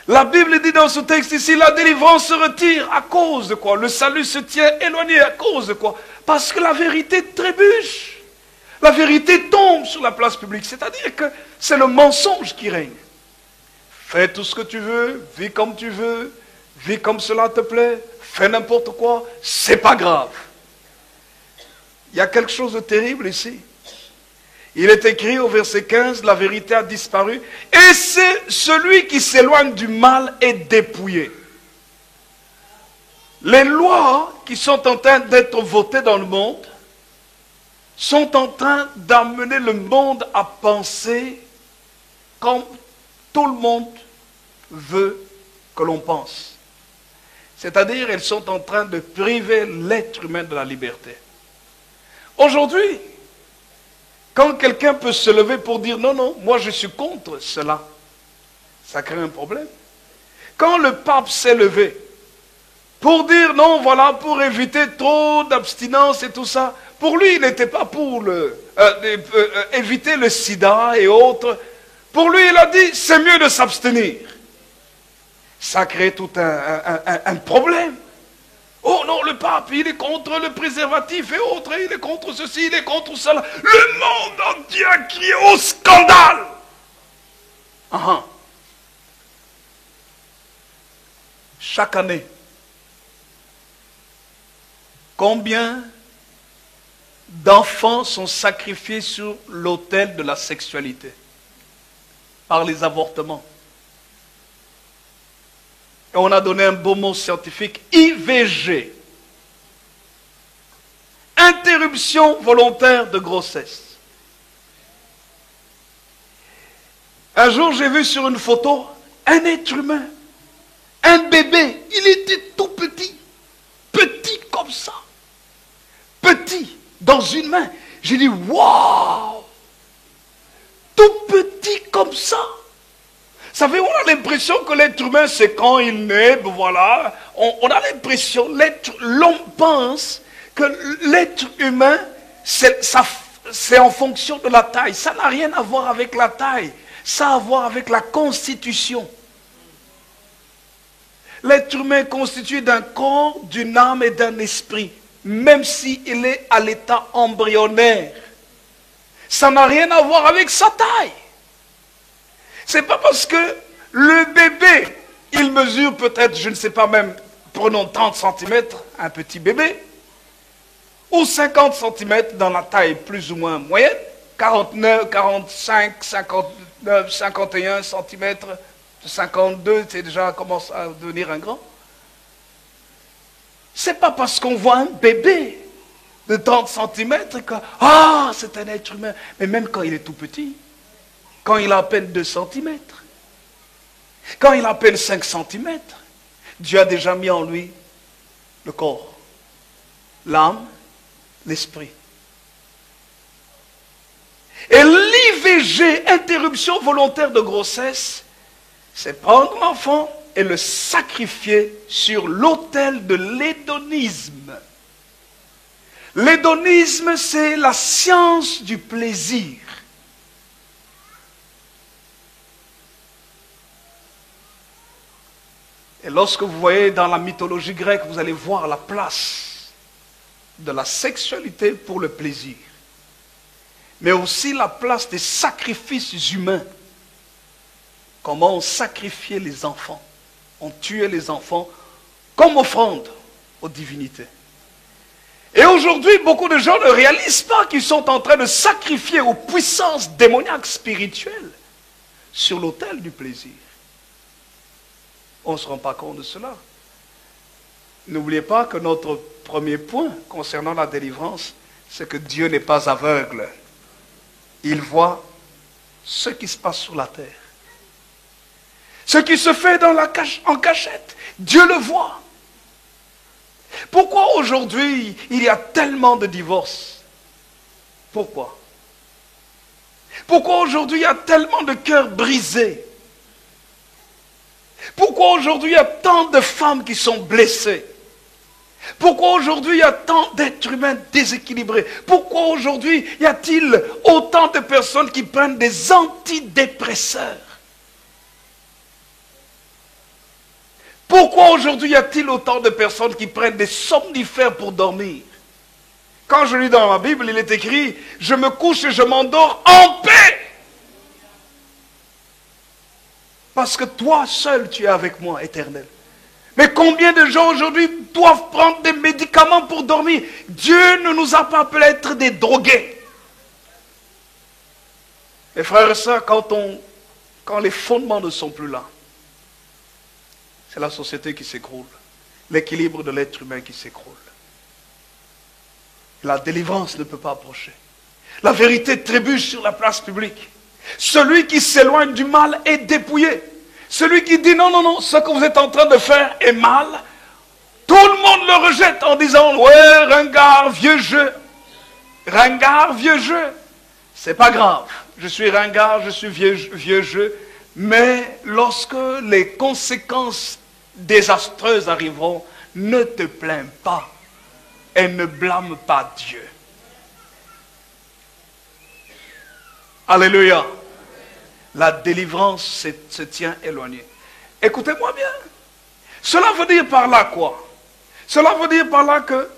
La Bible dit dans ce texte ici, la délivrance se retire à cause de quoi? Le salut se tient éloigné à cause de quoi? Parce que la vérité trébuche. La vérité tombe sur la place publique. C'est-à-dire que c'est le mensonge qui règne. Fais tout ce que tu veux, vis comme tu veux, vis comme cela te plaît, fais n'importe quoi, c'est pas grave. Il y a quelque chose de terrible ici. Il est écrit au verset 15, la vérité a disparu, et c'est celui qui s'éloigne du mal est dépouillé. Les lois qui sont en train d'être votées dans le monde sont en train d'amener le monde à penser comme tout le monde veut que l'on pense. C'est-à-dire, elles sont en train de priver l'être humain de la liberté. Aujourd'hui, quand quelqu'un peut se lever pour dire non, non, moi je suis contre cela, ça crée un problème. Quand le pape s'est levé pour dire non, voilà, pour éviter trop d'abstinence et tout ça, pour lui, il n'était pas pour éviter le sida et autres. Pour lui, il a dit, c'est mieux de s'abstenir. Ça crée tout un problème. Oh non, le pape, il est contre le préservatif et autres, il est contre ceci, il est contre cela. Le monde entier a crié au scandale. Chaque année, combien d'enfants sont sacrifiés sur l'autel de la sexualité par les avortements. Et on a donné un beau mot scientifique, IVG. Interruption volontaire de grossesse. Un jour, j'ai vu sur une photo un être humain, un bébé. Il était tout petit, petit comme ça, petit, dans une main. J'ai dit, waouh, tout petit comme ça. Vous savez, on a l'impression que l'être humain, c'est quand il naît, voilà. On a l'impression, l'homme pense que l'être humain, c'est en fonction de la taille. Ça n'a rien à voir avec la taille. Ça a à voir avec la constitution. L'être humain est constitué d'un corps, d'une âme et d'un esprit, même s'il est à l'état embryonnaire. Ça n'a rien à voir avec sa taille. C'est pas parce que le bébé, il mesure peut-être, je ne sais pas même, prenons 30 cm, un petit bébé, ou 50 cm dans la taille plus ou moins moyenne, 49, 45, 59, 51 cm, 52, c'est déjà commence à devenir un grand. C'est pas parce qu'on voit un bébé de 30 cm que, c'est un être humain. Mais même quand il est tout petit, quand il a à peine 2 cm, quand il a à peine 5 cm, Dieu a déjà mis en lui le corps, l'âme, l'esprit. Et l'IVG, interruption volontaire de grossesse, c'est prendre l'enfant et le sacrifier sur l'autel de l'hédonisme. L'hédonisme, c'est la science du plaisir. Et lorsque vous voyez dans la mythologie grecque, vous allez voir la place de la sexualité pour le plaisir. Mais aussi la place des sacrifices humains. Comment on sacrifiait les enfants. On tuait les enfants comme offrande aux divinités. Et aujourd'hui, beaucoup de gens ne réalisent pas qu'ils sont en train de sacrifier aux puissances démoniaques spirituelles sur l'autel du plaisir. On ne se rend pas compte de cela. N'oubliez pas que notre premier point concernant la délivrance, c'est que Dieu n'est pas aveugle. Il voit ce qui se passe sur la terre. Ce qui se fait en cachette, Dieu le voit. Pourquoi aujourd'hui il y a tellement de divorces? Pourquoi? Pourquoi aujourd'hui il y a tellement de cœurs brisés? Pourquoi aujourd'hui il y a tant de femmes qui sont blessées? Pourquoi aujourd'hui il y a tant d'êtres humains déséquilibrés? Pourquoi aujourd'hui y a-t-il autant de personnes qui prennent des antidépresseurs? Pourquoi aujourd'hui y a-t-il autant de personnes qui prennent des somnifères pour dormir? Quand je lis dans la Bible, il est écrit « Je me couche et je m'endors en paix ». Parce que toi seul, tu es avec moi, Éternel. Mais combien de gens aujourd'hui doivent prendre des médicaments pour dormir? Dieu ne nous a pas appelés à être des drogués. Mes frères et sœurs, quand les fondements ne sont plus là, c'est la société qui s'écroule. L'équilibre de l'être humain qui s'écroule. La délivrance ne peut pas approcher. La vérité trébuche sur la place publique. Celui qui s'éloigne du mal est dépouillé. Celui qui dit non, non, non, ce que vous êtes en train de faire est mal, tout le monde le rejette en disant ouais, ringard, vieux jeu. Ringard, vieux jeu. C'est pas grave. Je suis ringard, je suis vieux jeu. Mais lorsque les conséquences désastreuses arriveront, ne te plains pas et ne blâme pas Dieu. Alléluia. La délivrance se tient éloignée. Écoutez-moi bien. Cela veut dire par là quoi? Cela veut dire par là que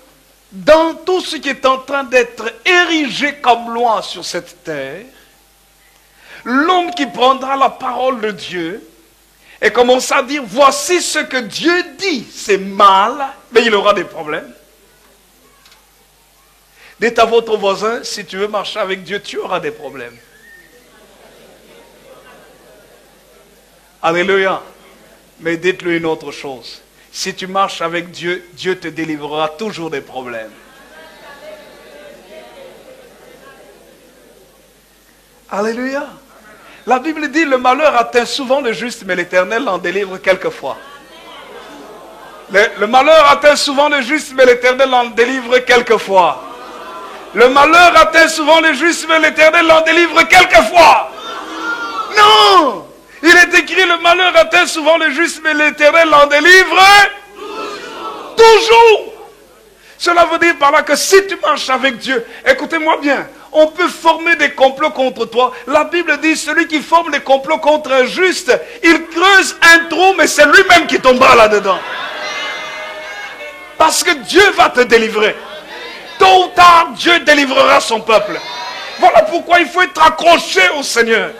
dans tout ce qui est en train d'être érigé comme loi sur cette terre, l'homme qui prendra la parole de Dieu et commence à dire voici ce que Dieu dit, c'est mal, mais il aura des problèmes. Dites à votre voisin, si tu veux marcher avec Dieu, tu auras des problèmes. Alléluia. Mais dites-lui une autre chose. Si tu marches avec Dieu, Dieu te délivrera toujours des problèmes. Alléluia. La Bible dit, le malheur atteint souvent le juste, mais l'Éternel l'en délivre quelquefois. Le malheur atteint souvent le juste, mais l'Éternel l'en délivre quelquefois. Le malheur atteint souvent le juste, mais l'Éternel l'en délivre quelquefois. Non! Il est écrit, le malheur atteint souvent le juste, mais l'Éternel l'en délivre toujours. Cela veut dire par là que si tu marches avec Dieu, écoutez-moi bien, on peut former des complots contre toi. La Bible dit, celui qui forme des complots contre un juste, il creuse un trou, mais c'est lui-même qui tombera là-dedans. Parce que Dieu va te délivrer. Tôt ou tard, Dieu délivrera son peuple. Voilà pourquoi il faut être accroché au Seigneur.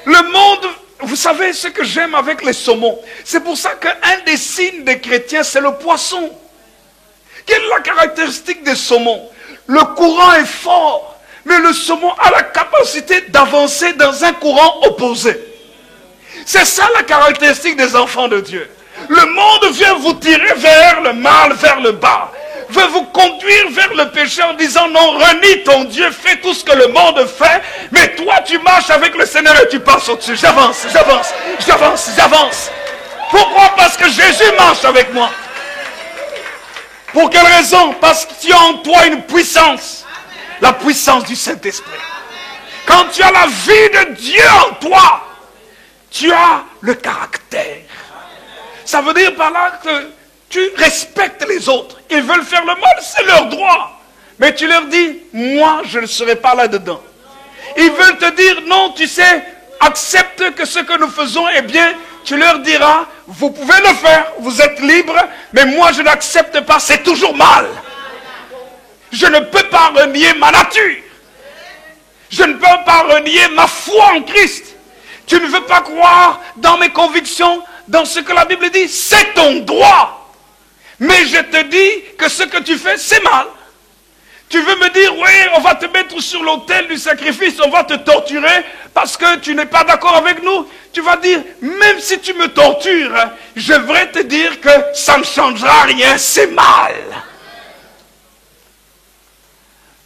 Le monde, vous savez ce que j'aime avec les saumons. C'est pour ça qu'un des signes des chrétiens, c'est le poisson. Quelle est la caractéristique des saumons? Le courant est fort, mais le saumon a la capacité d'avancer dans un courant opposé. C'est ça la caractéristique des enfants de Dieu. Le monde vient vous tirer vers le mal, vers le bas. Veut vous conduire vers le péché en disant non, renie ton Dieu, fais tout ce que le monde fait, mais toi tu marches avec le Seigneur et tu passes au-dessus. J'avance, j'avance, j'avance, j'avance. Pourquoi? Parce que Jésus marche avec moi. Pour quelle raison? Parce que tu as en toi une puissance. La puissance du Saint-Esprit. Quand tu as la vie de Dieu en toi, tu as le caractère. Ça veut dire par là que tu respectes les autres. Ils veulent faire le mal, c'est leur droit. Mais tu leur dis, moi je ne serai pas là-dedans. Ils veulent te dire, non, tu sais, accepte que ce que nous faisons est bien. Tu leur diras, vous pouvez le faire, vous êtes libre, mais moi je n'accepte pas, c'est toujours mal. Je ne peux pas renier ma nature. Je ne peux pas renier ma foi en Christ. Tu ne veux pas croire dans mes convictions, dans ce que la Bible dit, c'est ton droit. Mais je te dis que ce que tu fais, c'est mal. Tu veux me dire, oui, on va te mettre sur l'autel du sacrifice, on va te torturer parce que tu n'es pas d'accord avec nous. Tu vas dire, même si tu me tortures, je vais te dire que ça ne changera rien, c'est mal.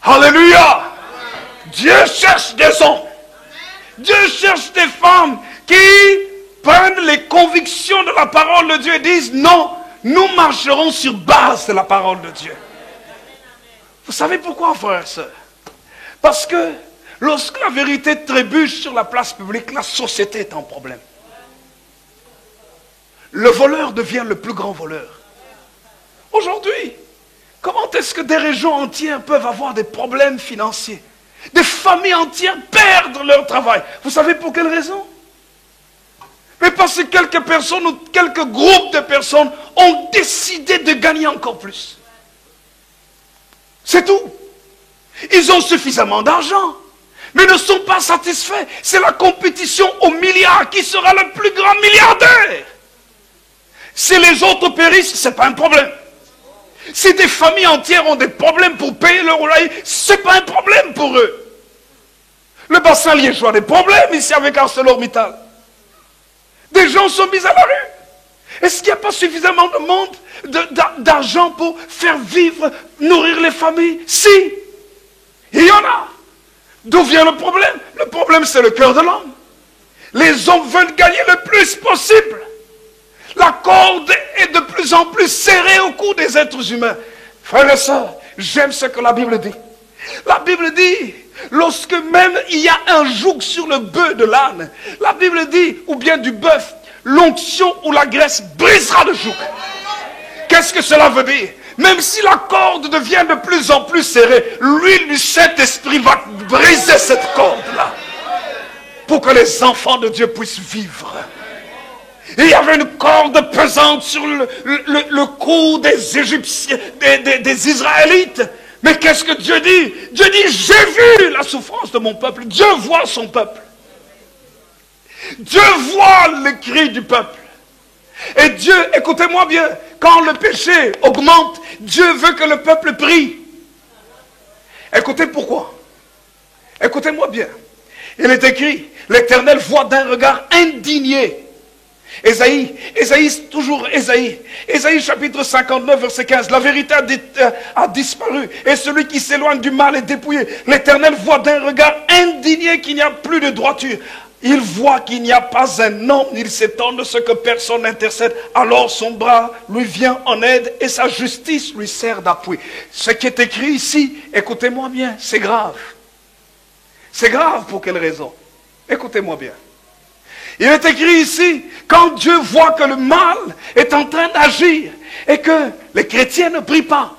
Alléluia. Dieu cherche des hommes. Dieu cherche des femmes qui prennent les convictions de la parole de Dieu et disent, non, nous marcherons sur base de la parole de Dieu. Vous savez pourquoi, frères et sœurs? Parce que lorsque la vérité trébuche sur la place publique, la société est en problème. Le voleur devient le plus grand voleur. Aujourd'hui, comment est-ce que des régions entières peuvent avoir des problèmes financiers? Des familles entières perdent leur travail. Vous savez pour quelle raison? Mais parce que quelques personnes ou quelques groupes de personnes ont décidé de gagner encore plus. C'est tout. Ils ont suffisamment d'argent, mais ne sont pas satisfaits. C'est la compétition au milliard. Qui sera le plus grand milliardaire? Si les autres périssent, ce n'est pas un problème. Si des familles entières ont des problèmes pour payer leur loyer, ce n'est pas un problème pour eux. Le bassin liégeois a des problèmes ici avec ArcelorMittal. Des gens sont mis à la rue. Est-ce qu'il n'y a pas suffisamment de monde, d'argent pour faire vivre, nourrir les familles? Si, il y en a. D'où vient le problème? Le problème, c'est le cœur de l'homme. Les hommes veulent gagner le plus possible. La corde est de plus en plus serrée au cou des êtres humains. Frères et sœurs, j'aime ce que la Bible dit. La Bible dit, lorsque même il y a un joug sur le bœuf de l'âne, la Bible dit, ou bien du bœuf, l'onction ou la graisse brisera le joug. Qu'est-ce que cela veut dire? Même si la corde devient de plus en plus serrée, l'huile du Saint-Esprit va briser cette corde-là, pour que les enfants de Dieu puissent vivre. Et il y avait une corde pesante sur le cou des Égyptiens, des Israélites. Mais qu'est-ce que Dieu dit? Dieu dit, j'ai vu la souffrance de mon peuple. Dieu voit son peuple. Dieu voit le cri du peuple. Et Dieu, écoutez-moi bien, quand le péché augmente, Dieu veut que le peuple prie. Écoutez pourquoi. Écoutez-moi bien. Il est écrit, l'Éternel voit d'un regard indigné. Ésaïe chapitre 59, verset 15. La vérité a disparu et celui qui s'éloigne du mal est dépouillé. L'Éternel voit d'un regard indigné qu'il n'y a plus de droiture. Il voit qu'il n'y a pas un homme, il s'étonne de ce que personne n'intercède. Alors son bras lui vient en aide et sa justice lui sert d'appui. Ce qui est écrit ici, écoutez-moi bien, c'est grave. C'est grave pour quelle raison? Écoutez-moi bien. Il est écrit ici, quand Dieu voit que le mal est en train d'agir et que les chrétiens ne prient pas,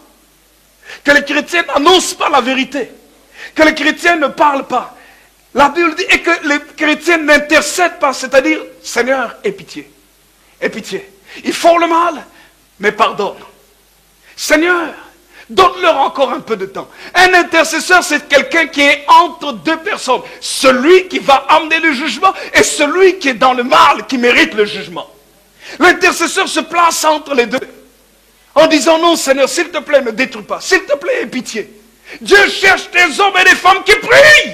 que les chrétiens n'annoncent pas la vérité, que les chrétiens ne parlent pas, la Bible dit, et que les chrétiens n'intercèdent pas, c'est-à-dire, Seigneur, aie pitié, aie pitié. Ils font le mal, mais pardonne. Seigneur, donne-leur encore un peu de temps. Un intercesseur, c'est quelqu'un qui est entre deux personnes. Celui qui va amener le jugement et celui qui est dans le mal, qui mérite le jugement. L'intercesseur se place entre les deux. En disant, non Seigneur, s'il te plaît, ne détruis pas. S'il te plaît, aie pitié. Dieu cherche des hommes et des femmes qui prient.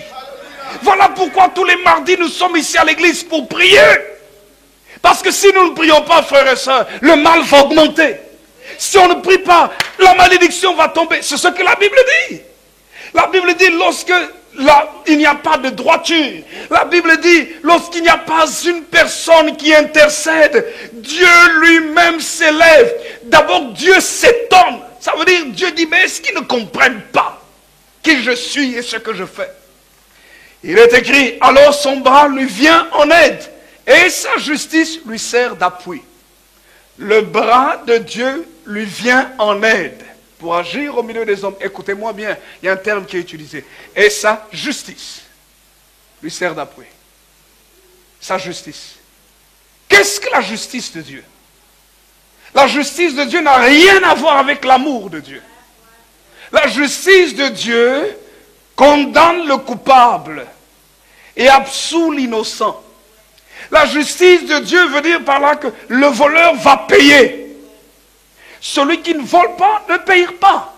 Voilà pourquoi tous les mardis, nous sommes ici à l'église pour prier. Parce que si nous ne prions pas, frères et sœurs, le mal va augmenter. Si on ne prie pas, la malédiction va tomber. C'est ce que la Bible dit. La Bible dit lorsque il n'y a pas de droiture. La Bible dit lorsqu'il n'y a pas une personne qui intercède, Dieu lui-même s'élève. D'abord, Dieu s'étonne. Ça veut dire, Dieu dit, mais est-ce qu'ils ne comprennent pas qui je suis et ce que je fais? Il est écrit, alors son bras lui vient en aide et sa justice lui sert d'appui. Le bras de Dieu lui vient en aide pour agir au milieu des hommes. Écoutez-moi bien, il y a un terme qui est utilisé. Et sa justice lui sert d'appui. Sa justice. Qu'est-ce que la justice de Dieu? La justice de Dieu n'a rien à voir avec l'amour de Dieu. La justice de Dieu condamne le coupable et absout l'innocent. La justice de Dieu veut dire par là que le voleur va payer. Celui qui ne vole pas ne paye pas.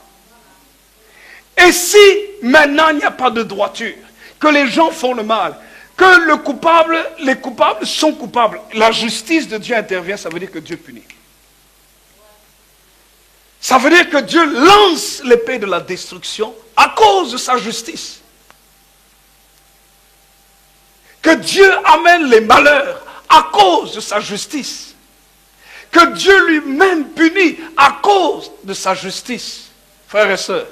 Et si maintenant il n'y a pas de droiture, que les gens font le mal, que les coupables sont coupables, la justice de Dieu intervient, ça veut dire que Dieu punit. Ça veut dire que Dieu lance l'épée de la destruction à cause de sa justice. Que Dieu amène les malheurs à cause de sa justice. Que Dieu lui-même punit à cause de sa justice. Frères et sœurs,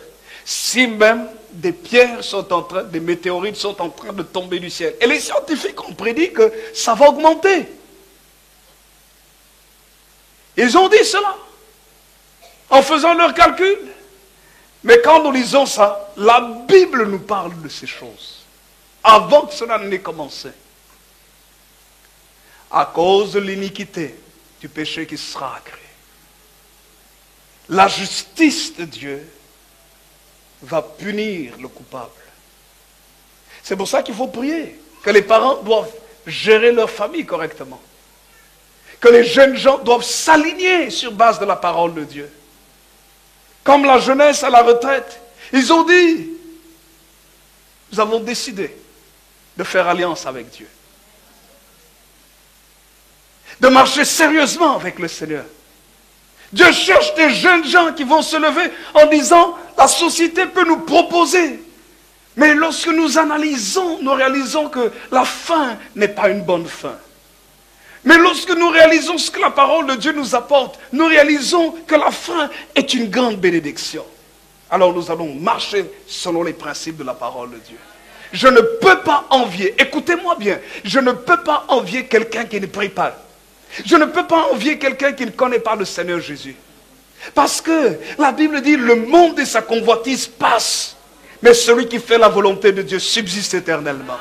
si même des pierres sont en train, des météorites sont en train de tomber du ciel, et les scientifiques ont prédit que ça va augmenter. Ils ont dit cela en faisant leurs calculs. Mais quand nous lisons ça, la Bible nous parle de ces choses. Avant que cela n'ait commencé. À cause de l'iniquité, du péché qui sera créé. La justice de Dieu va punir le coupable. C'est pour ça qu'il faut prier. Que les parents doivent gérer leur famille correctement. Que les jeunes gens doivent s'aligner sur base de la parole de Dieu. Comme la jeunesse à la retraite, ils ont dit, nous avons décidé de faire alliance avec Dieu. De marcher sérieusement avec le Seigneur. Dieu cherche des jeunes gens qui vont se lever en disant, la société peut nous proposer. Mais lorsque nous analysons, nous réalisons que la fin n'est pas une bonne fin. Mais lorsque nous réalisons ce que la parole de Dieu nous apporte, nous réalisons que la fin est une grande bénédiction. Alors nous allons marcher selon les principes de la parole de Dieu. Je ne peux pas envier, écoutez-moi bien, je ne peux pas envier quelqu'un qui ne prie pas. Je ne peux pas envier quelqu'un qui ne connaît pas le Seigneur Jésus. Parce que la Bible dit, le monde et sa convoitise passent, mais celui qui fait la volonté de Dieu subsiste éternellement.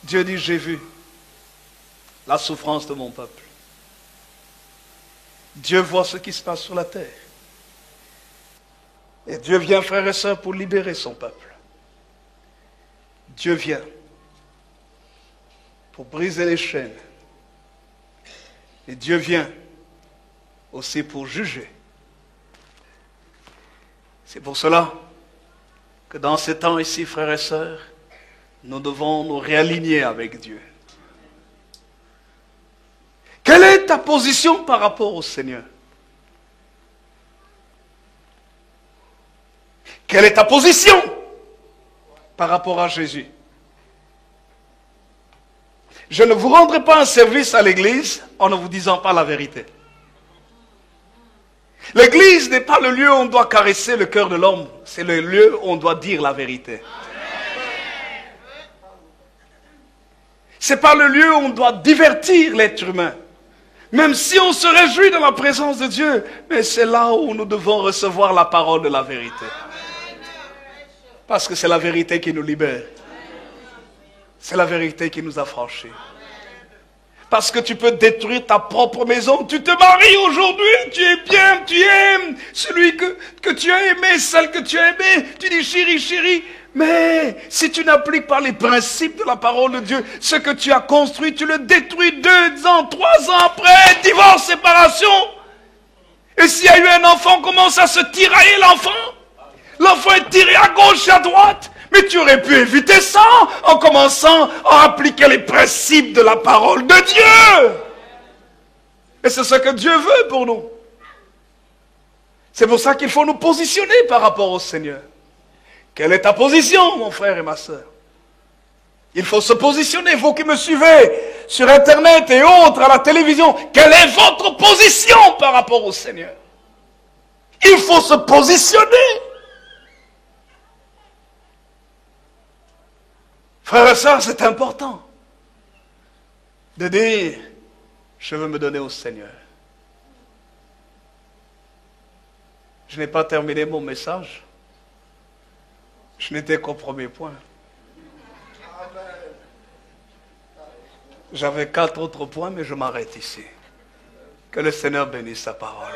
Dieu dit, j'ai vu la souffrance de mon peuple. Dieu voit ce qui se passe sur la terre. Et Dieu vient, frères et sœurs, pour libérer son peuple. Dieu vient pour briser les chaînes. Et Dieu vient aussi pour juger C'est pour cela que dans ces temps ici, frères et sœurs, nous devons nous réaligner avec Dieu. Quelle est ta position par rapport au Seigneur? Quelle est ta position par rapport à Jésus? Je ne vous rendrai pas un service à l'église en ne vous disant pas la vérité. L'église n'est pas le lieu où on doit caresser le cœur de l'homme, c'est le lieu où on doit dire la vérité. Ce n'est pas le lieu où on doit divertir l'être humain. Même si on se réjouit dans la présence de Dieu, mais c'est là où nous devons recevoir la parole de la vérité. Parce que c'est la vérité qui nous libère. C'est la vérité qui nous affranchit. Parce que tu peux détruire ta propre maison. Tu te maries aujourd'hui, tu es bien, tu aimes celui que tu as aimé, celle que tu as aimée. Tu dis chérie, chérie. Mais si tu n'appliques pas les principes de la parole de Dieu, ce que tu as construit, tu le détruis 2 ans, 3 ans après, divorce, séparation. Et s'il y a eu un enfant, commence à se tirailler l'enfant. L'enfant est tiré à gauche et à droite. Mais tu aurais pu éviter ça en commençant à appliquer les principes de la parole de Dieu. Et c'est ce que Dieu veut pour nous. C'est pour ça qu'il faut nous positionner par rapport au Seigneur. Quelle est ta position, mon frère et ma soeur? Il faut se positionner, vous qui me suivez sur Internet et autres, à la télévision. Quelle est votre position par rapport au Seigneur? Il faut se positionner. Frères et sœurs, c'est important de dire, je veux me donner au Seigneur. Je n'ai pas terminé mon message. Je n'étais qu'au premier point. J'avais 4 autres points, mais je m'arrête ici. Que le Seigneur bénisse sa parole.